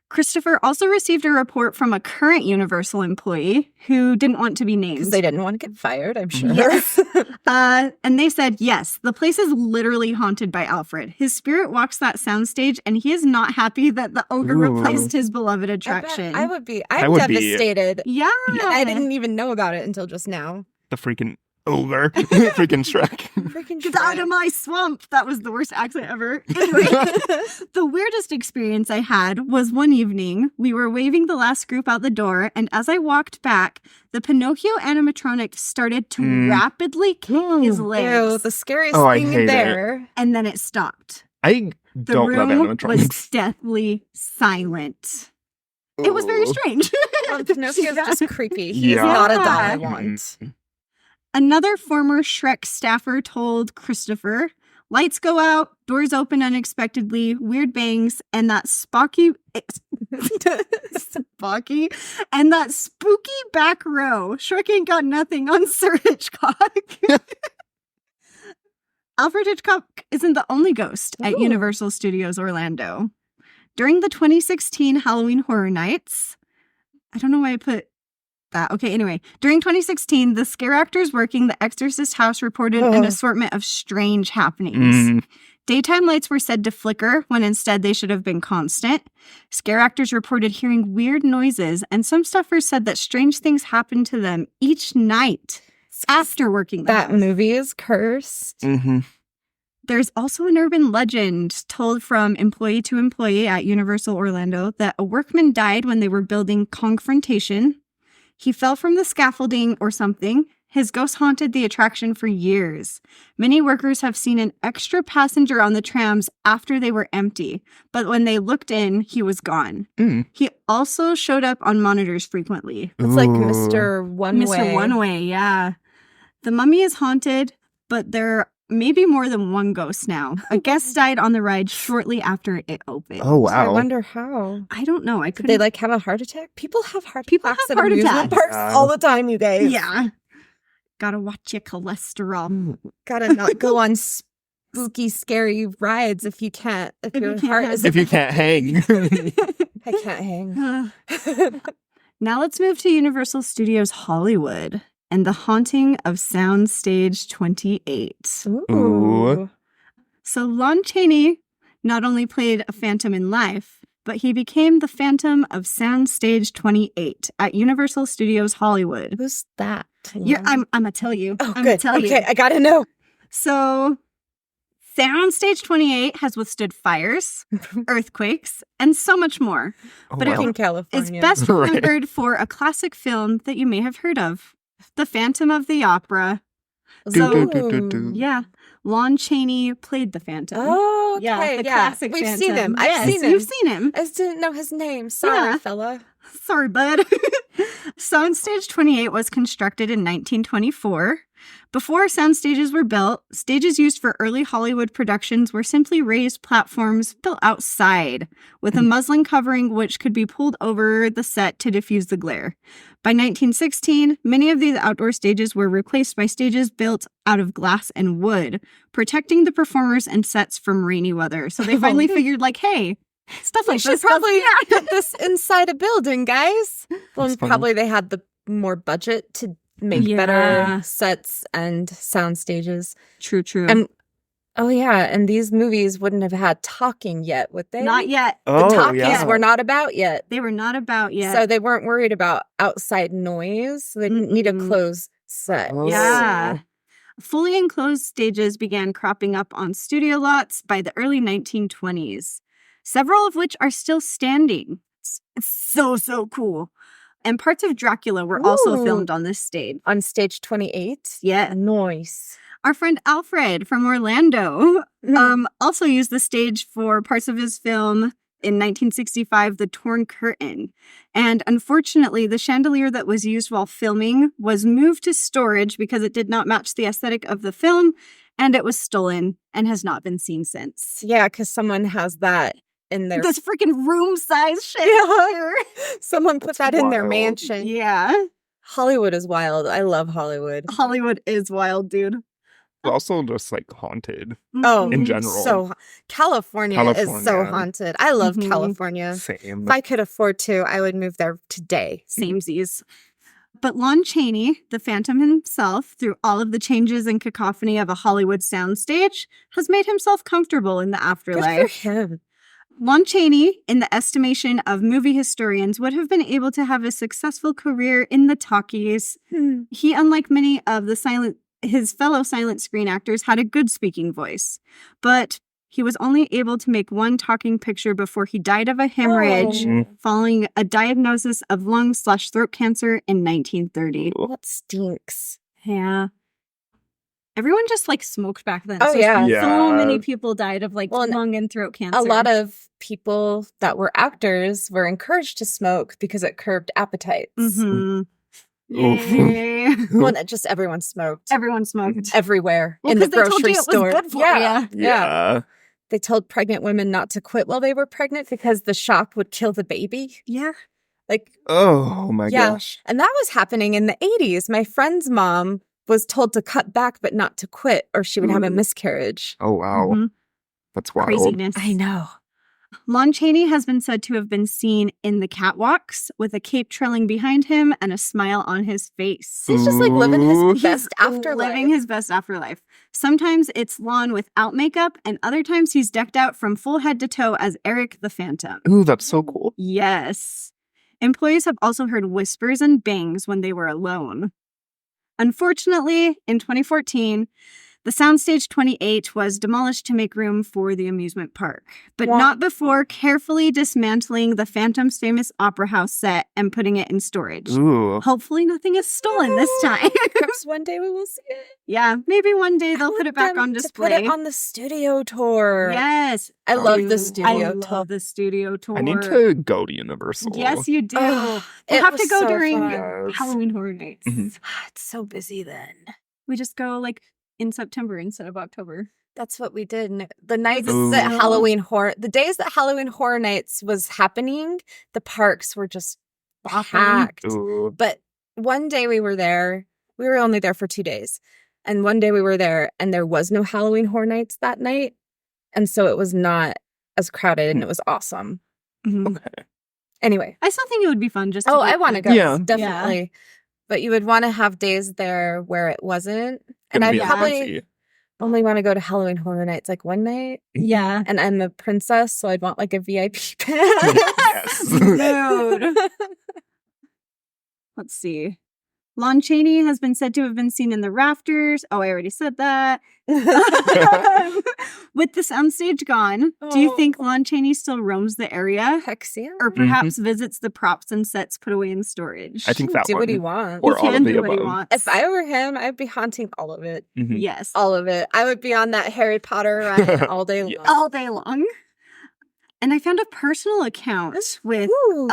Christopher also received a report from a current Universal employee who didn't want to be named.
Because they didn't want to get fired, I'm sure.
Yes. And they said, yes, the place is literally haunted by Alfred. His spirit walks that soundstage, and he is not happy that the ogre
Ooh.
replaced his beloved attraction.
I would be.
I
I'm
would be-
devastated.
Yeah.
I didn't even know about it until just now.
The freaking ogre. Freaking Shrek.
Freaking
Get out of my swamp. That was the worst accent ever. Anyway, the weirdest experience I had was one evening. We were waving the last group out the door, and as I walked back, the Pinocchio animatronic started to rapidly kick his
Ew,
legs,
the scariest
Oh, I
thing
hate
there.
and then it stopped.
I
The
don't love
room was
animatronics.
deathly silent. It was very
Oh.
strange.
Pinocchio's
Yeah.
just creepy. He's
Yeah.
not a doll I
Yeah.
want.
Another former Shrek staffer told Christopher, "Lights go out, doors open unexpectedly, weird bangs, and that spooky and that spooky back row. Shrek ain't got nothing on Sir Hitchcock." Alfred Hitchcock isn't the only ghost at
Ooh.
Universal Studios Orlando. During the 2016 Halloween Horror Nights, I don't know why I put that. Okay, anyway. During 2016, the scare actors working the Exorcist house reported an assortment of strange happenings. Daytime lights were said to flicker when instead they should have been constant. Scare actors reported hearing weird noises, and some stuffers said that strange things happened to them each night after working the
That
house.
movie is cursed.
Mm-hmm.
There's also an urban legend told from employee to employee at Universal Orlando that a workman died when they were building Confrontation. He fell from the scaffolding or something. His ghost haunted the attraction for years. Many workers have seen an extra passenger on the trams after they were empty, but when they looked in, he was gone.
Mm.
He also showed up on monitors frequently.
It's like
Ooh.
Mr. One Way.
Mr. One Way, yeah. The mummy is haunted, but there may be more than one ghost now. A guest died on the ride shortly after it opened.
Oh,
I
wow.
wonder how.
I don't know.
Did they have a heart attack? People have heart
People
attacks
have
at
heart
amusement
attacks.
parks all the time, you guys.
Yeah. Gotta watch your cholesterol.
Gotta not go on spooky, scary rides if you can't. If
If
your
you can't
heart
have-
is.
If you can't hang.
I can't hang.
Now let's move to Universal Studios Hollywood and the haunting of Soundstage 28.
Ooh.
So Lon Chaney not only played a phantom in life, but he became the Phantom of Soundstage 28 at Universal Studios Hollywood.
Who's that?
Yeah, I'm gonna tell you.
Oh,
I'm
good.
Tell
Okay,
you.
I gotta know.
So, Soundstage 28 has withstood fires, earthquakes, and so much more.
Oh,
But it-
wow.
In California.
It's best
Right.
remembered for a classic film that you may have heard of, The Phantom of the Opera,
Do.
Yeah. Lon Chaney played the Phantom.
Oh, okay.
Yeah, the classic
We've
Phantom.
seen him. I've
Yes,
seen him.
You've seen him.
I just didn't know his name. Sorry,
Yeah.
fella.
Sorry, bud. Soundstage 28 was constructed in 1924. Before soundstages were built, stages used for early Hollywood productions were simply raised platforms built outside, with a muslin covering which could be pulled over the set to diffuse the glare. By 1916, many of these outdoor stages were replaced by stages built out of glass and wood, protecting the performers and sets from rainy weather. So they finally figured, like, hey, stuff
We
like
should
this
probably put this inside a building, guys. Well,
That's funny.
probably they had the more budget to make
Yeah.
better sets and sound stages.
True.
And and these movies wouldn't have had talking yet, would they?
Not yet.
The
Oh,
talkies
yeah.
were not about yet.
They were not about yet.
So they weren't worried about outside noise. So they didn't need a
Mm-mm.
closed set.
Oh.
Yeah. Fully enclosed stages began cropping up on studio lots by the early 1920s, several of which are still standing. It's so cool. And parts of Dracula were also
Ooh.
filmed on this stage.
On stage 28.
Yeah.
Noise.
Our friend Alfred from Orlando also used the stage for parts of his film in 1965, The Torn Curtain. And unfortunately, the chandelier that was used while filming was moved to storage because it did not match the aesthetic of the film, and it was stolen and has not been seen since.
Yeah, because someone has that in their...
This freaking room-size shit.
Yeah. Someone put that in their
wild.
mansion.
Yeah.
Hollywood is wild. I love Hollywood.
Hollywood is wild, dude.
Also just like haunted
Oh,
in general.
So California is so
California.
haunted. I love
Mhm.
California.
Same.
If I could afford to, I would move there today.
Samesies. But Lon Chaney, the Phantom himself, through all of the changes and cacophony of a Hollywood soundstage, has made himself comfortable in the
Good for
afterlife.
him.
Lon Chaney, in the estimation of movie historians, would have been able to have a successful career in the talkies. He, unlike many of his fellow silent screen actors, had a good speaking voice. But he was only able to make one talking picture before he died of a hemorrhage
Oh.
following a diagnosis of lung/throat cancer in 1930.
That stinks.
Yeah. Everyone just like smoked back then.
Oh, yeah.
So
Yeah.
many people died of like
Well, and
lung and throat cancer.
A lot of people that were actors were encouraged to smoke because it curbed appetites.
Mhm.
Oof.
Yay.
Well, not just everyone smoked.
Everyone smoked.
Everywhere
Well,
in the
'cause they told
grocery
you it was
store.
good for
yeah.
ya.
Yeah. They told pregnant women not to quit while they were pregnant because the shock would kill the baby.
Yeah.
Like,
Oh my
Yeah.
gosh.
and that was happening in the 80s. My friend's mom was told to cut back but not to quit or she would have a miscarriage.
Oh wow.
Mhm.
That's wild.
Craziness.
know.
Lon Chaney has been said to have been seen in the catwalks with a cape trailing behind him and a smile on his face.
He's just like living
Ooh.
his best afterlife.
Living his best afterlife. Sometimes it's Lon without makeup, and other times he's decked out from full head to toe as Eric the Phantom.
Ooh, that's so cool.
Yes. Employees have also heard whispers and bangs when they were alone. Unfortunately, in 2014, the Soundstage 28 was demolished to make room for the amusement park, but
Wow.
not before carefully dismantling the Phantom's famous opera house set and putting it in storage.
Ooh.
Hopefully nothing is stolen this time.
Perhaps one day we will see it.
Yeah, maybe one day they'll
I
put
want
it back
them
on
to
display.
Put it on the studio tour.
Yes.
I love
Ooh.
the
I
studio tour.
love the studio tour.
I need to go to Universal.
Yes, you do.
Oh,
we'll
it
have to
was
go
so
during
fun.
Yes.
Halloween Horror Nights.
Mhm.
It's so busy then.
We just go like in September instead of October.
That's what we did. And the nights
Ooh.
that the days that Halloween Horror Nights was happening, the parks were just packed.
Ooh.
But one day we were there. We were only there for 2 days. And one day we were there and there was no Halloween Horror Nights that night. And so it was not as crowded and it was awesome.
Mhm.
Okay.
Anyway.
I still think it would be fun just to
Oh,
get,
I want to
like,
go.
Yeah.
Definitely. But you would want to have days there where it wasn't. And
Gonna
I
be
probably
busy.
only want to go to Halloween Horror Nights like one night.
Yeah.
And I'm a princess, so I'd want like a VIP pass.
Yes.
Dude. Let's see. Lon Chaney has been said to have been seen in the rafters. Oh, I already said that. With the soundstage gone, do you
Oh.
think Lon Chaney still roams the area?
Heck yeah.
Or perhaps visits the props and sets put away in storage?
I think that
do
one.
what he wants.
Or
he
all
can
of the
do what he
above.
wants.
If I were him, I'd be haunting all of it.
Mhm.
Yes.
All of it. I would be on that Harry Potter ride all day long.
Yes.
All day long. And I found a personal account with
Ooh.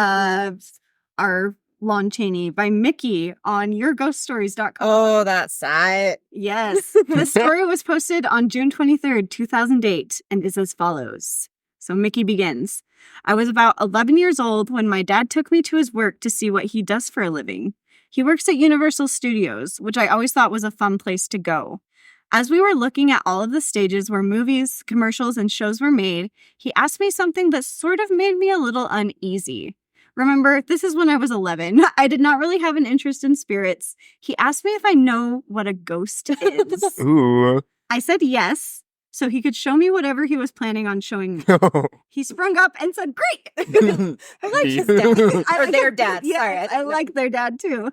our Lon Chaney by Mickey on yourghoststories.com.
Oh, that site.
Yes. The story was posted on June 23rd, 2008, and is as follows. So Mickey begins. I was about 11 years old when my dad took me to his work to see what he does for a living. He works at Universal Studios, which I always thought was a fun place to go. As we were looking at all of the stages where movies, commercials, and shows were made, he asked me something that sort of made me a little uneasy. Remember, this is when I was 11. I did not really have an interest in spirits. He asked me if I know what a ghost is.
Ooh.
I said yes, so he could show me whatever he was planning on showing me. He sprung up and said, great!
I like his dad.
I
or
like
their
his-
dad.
Yes,
Sorry.
I like their dad too.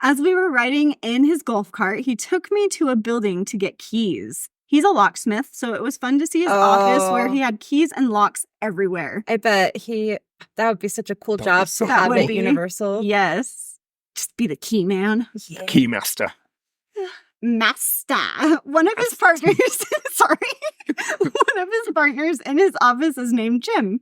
As we were riding in his golf cart, he took me to a building to get keys. He's a locksmith, so it was fun to see his office where he had keys and locks everywhere.
I bet that would be such a cool
That
job
would so
to have
cool.
at Universal.
Yes. Just be the key man.
Keymaster.
Master. One of his partners, one of his partners in his office is named Jim.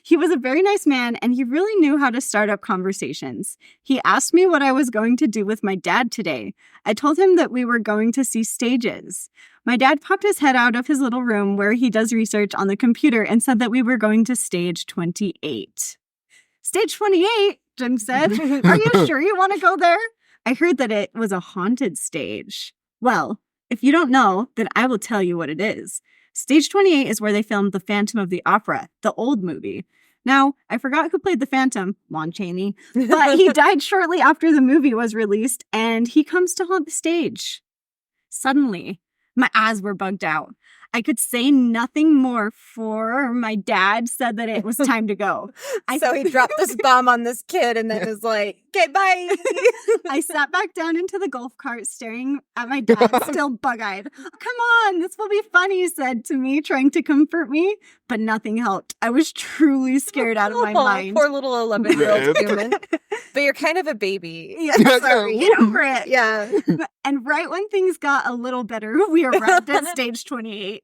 He was a very nice man, and he really knew how to start up conversations. He asked me what I was going to do with my dad today. I told him that we were going to see stages. My dad popped his head out of his little room where he does research on the computer and said that we were going to stage 28. Stage 28, Jim said. Are you sure you want to go there? I heard that it was a haunted stage. Well, if you don't know, then I will tell you what it is. Stage 28 is where they filmed The Phantom of the Opera, the old movie. Now, I forgot who played the Phantom, Lon Chaney, but he died shortly after the movie was released, and he comes to haunt the stage. Suddenly, my eyes were bugged out. I could say nothing more, for my dad said that it was time to go.
So he dropped this bomb on this kid and then was like, okay, bye.
I sat back down into the golf cart, staring at my dad, still bug-eyed. Come on, this will be fun, he said to me, trying to comfort me. But nothing helped. I was truly scared out of my mind.
Poor little 11-year-old
Rip.
human. But you're kind of a baby.
Yeah, sorry, get over it.
Yeah.
And right when things got a little better, we arrived at stage 28.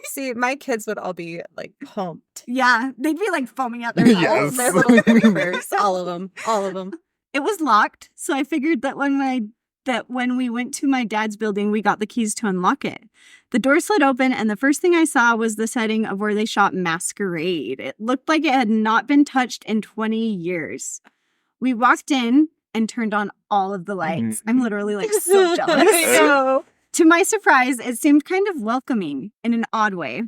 See, my kids would all be like pumped.
Yeah, they'd be like foaming out their
Yes.
mouths.
They're little creepers. All of them. All of them.
It was locked, so I figured that when we went to my dad's building, we got the keys to unlock it. The door slid open, and the first thing I saw was the setting of where they shot Masquerade. It looked like it had not been touched in 20 years. We walked in and turned on all of the lights. I'm literally like so jealous.
I know.
To my surprise, it seemed kind of welcoming in an odd way.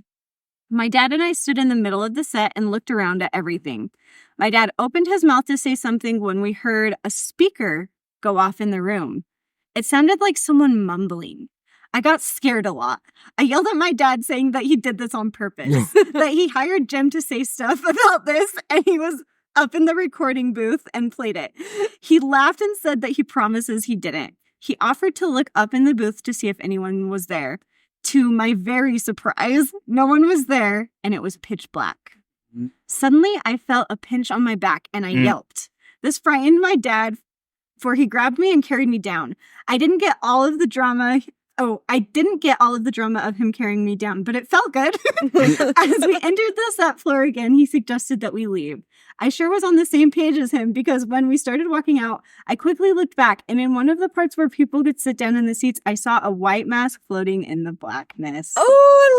My dad and I stood in the middle of the set and looked around at everything. My dad opened his mouth to say something when we heard a speaker go off in the room. It sounded like someone mumbling. I got scared a lot. I yelled at my dad saying that he did this on purpose, that he hired Jim to say stuff about this, and he was up in the recording booth and played it. He laughed and said that he promises he didn't. He offered to look up in the booth to see if anyone was there. To my very surprise, no one was there, and it was pitch black. Suddenly, I felt a pinch on my back, and I yelped. This frightened my dad, for he grabbed me and carried me down. I didn't get all of the drama of him carrying me down, but it felt good. As we entered the set floor again, he suggested that we leave. I sure was on the same page as him, because when we started walking out, I quickly looked back, and in one of the parts where people could sit down in the seats, I saw a white mask floating in the blackness.
Oh,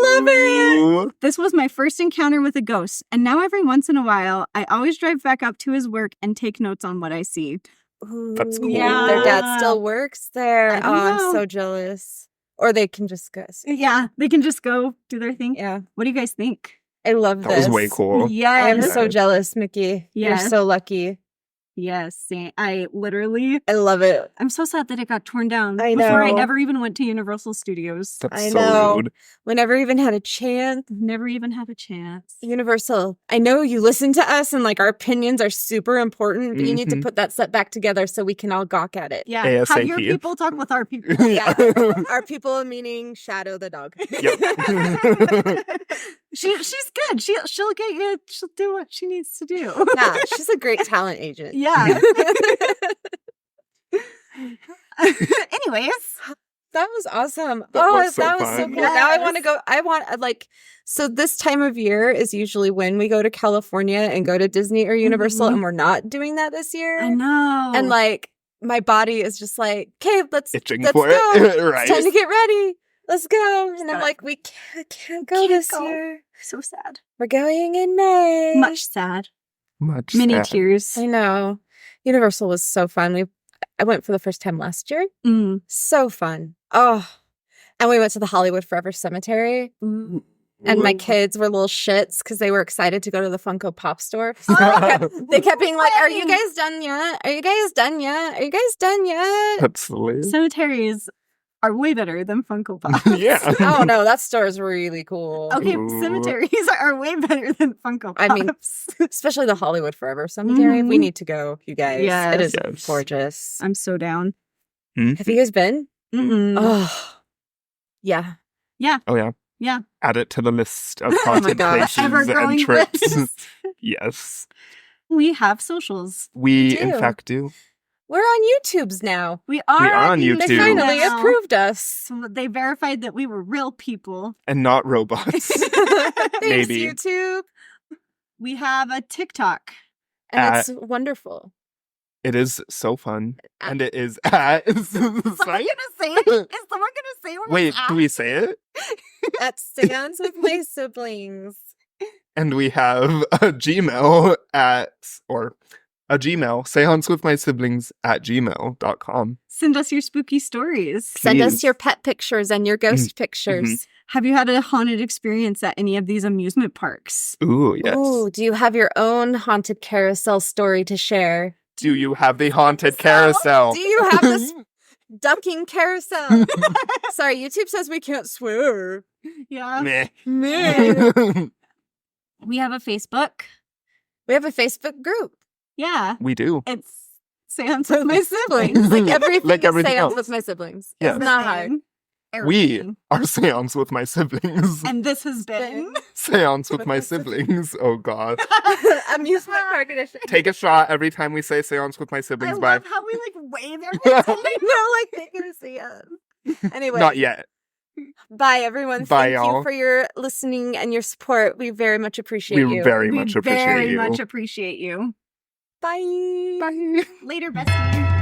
I love it.
Ooh.
This was my first encounter with a ghost, and now every once in a while, I always drive back up to his work and take notes on what I see.
That's cool.
Yeah.
Their dad still works there.
I don't
I'm
know.
so jealous. Or they can just go.
Yeah, they can just go do their thing.
Yeah.
What do you guys think?
I love
That
this.
was way cool.
Yeah,
I am
Yeah.
so jealous, Mickey.
Yes.
You're so lucky.
Yes, I literally,
I love it.
I'm so sad that it got torn down
I
before I
know.
ever even went to Universal Studios.
That's
I
so
know.
rude.
We never even had a chance.
Never even had a chance.
Universal, I know you listen to us and like our opinions are super important, but you need to
Mhm.
put that set back together so we can all gawk at it.
Yeah, have your
ASAP.
people talk with our people.
Yeah. Our people meaning Shadow the dog.
Yep.
She's good. She'll get you. She'll do what she needs to do.
Yeah, she's a great talent agent.
Yeah. Anyways,
That was awesome.
That was so
that was
fun.
so cool. Now I want to
Yes.
go. I want so this time of year is usually when we go to California and go to Disney or Universal,
Mhm.
and we're not doing that this year.
I know.
And like my body is just like, okay, let's
Itching
let's
for
go.
it. Right.
It's time to get ready. Let's go. And I'm
gotta-
like, we can't go
Can't
this
go.
year.
so sad.
We're going in May.
Much sad.
Much
Many
sad.
tears.
I know. Universal was so fun. I went for the first time last year.
Mm.
So fun. Oh. And we went to the Hollywood Forever Cemetery.
Mm.
And my
Ooh.
kids were little shits because they were excited to go to the Funko Pop store.
Oh,
They kept being like, "Are you
way.
guys done yet? Are you guys done yet? Are you guys done yet?"
That's silly.
Cemeteries are way better than Funko Pops.
Yeah.
Oh no, that store is really cool.
Okay,
Ooh.
cemeteries are way better than Funko Pops.
I mean, especially the Hollywood Forever Cemetery. We
Mhm.
need to go, you guys.
Yes.
It is
Yes.
gorgeous.
I'm so down.
Have you guys been?
Mm-mm.
Oh, yeah.
Oh, yeah.
Yeah.
Add it to the list of
my
haunted
gosh.
places
Ever-growing
and trips.
list.
Yes.
We have socials.
We,
do.
in fact, do.
We're on YouTube's now.
We are,
on
They
YouTube.
finally
now.
approved us.
So they verified that we were real people.
And not robots.
Thanks,
Maybe.
YouTube.
We have a TikTok.
And it's wonderful.
It is so fun.
Ah.
And it is at...
Someone gonna say it? Is someone gonna say what
Wait,
it's
do we say it?
At Seance with my siblings.
And we have a Gmail seancewithmysiblings@gmail.com.
Send us your spooky stories.
Send us
Please.
your pet pictures and your ghost pictures.
Mhm.
Have you had a haunted experience at any of these amusement parks?
Ooh, yes.
Ooh, do you have your own haunted carousel story to share?
Do you have the haunted carousel?
Do you have this ducking carousel? Sorry, YouTube says we can't swear.
Yeah.
Meh.
Man.
We have a Facebook.
We have a Facebook group.
Yeah.
We do.
It's Seance with my siblings.
Like everything,
Like everything
Seance
else.
with my siblings.
Yes.
It's not hard.
We
Everything.
are Seance with my siblings.
And this has been
Seance with my siblings. Oh, God.
Amusement Park Edition.
Take a shot every time we say Seance with my
I
siblings. Bye.
love how we like wave everything.
I know, like they're gonna see us. Anyway,
Not yet.
bye everyone.
Bye,
Thank
y'all.
you for your listening and your support. We very much appreciate
We
you.
very much appreciate
very
you.
much appreciate you.
Bye.
Bye.
Later, bestie.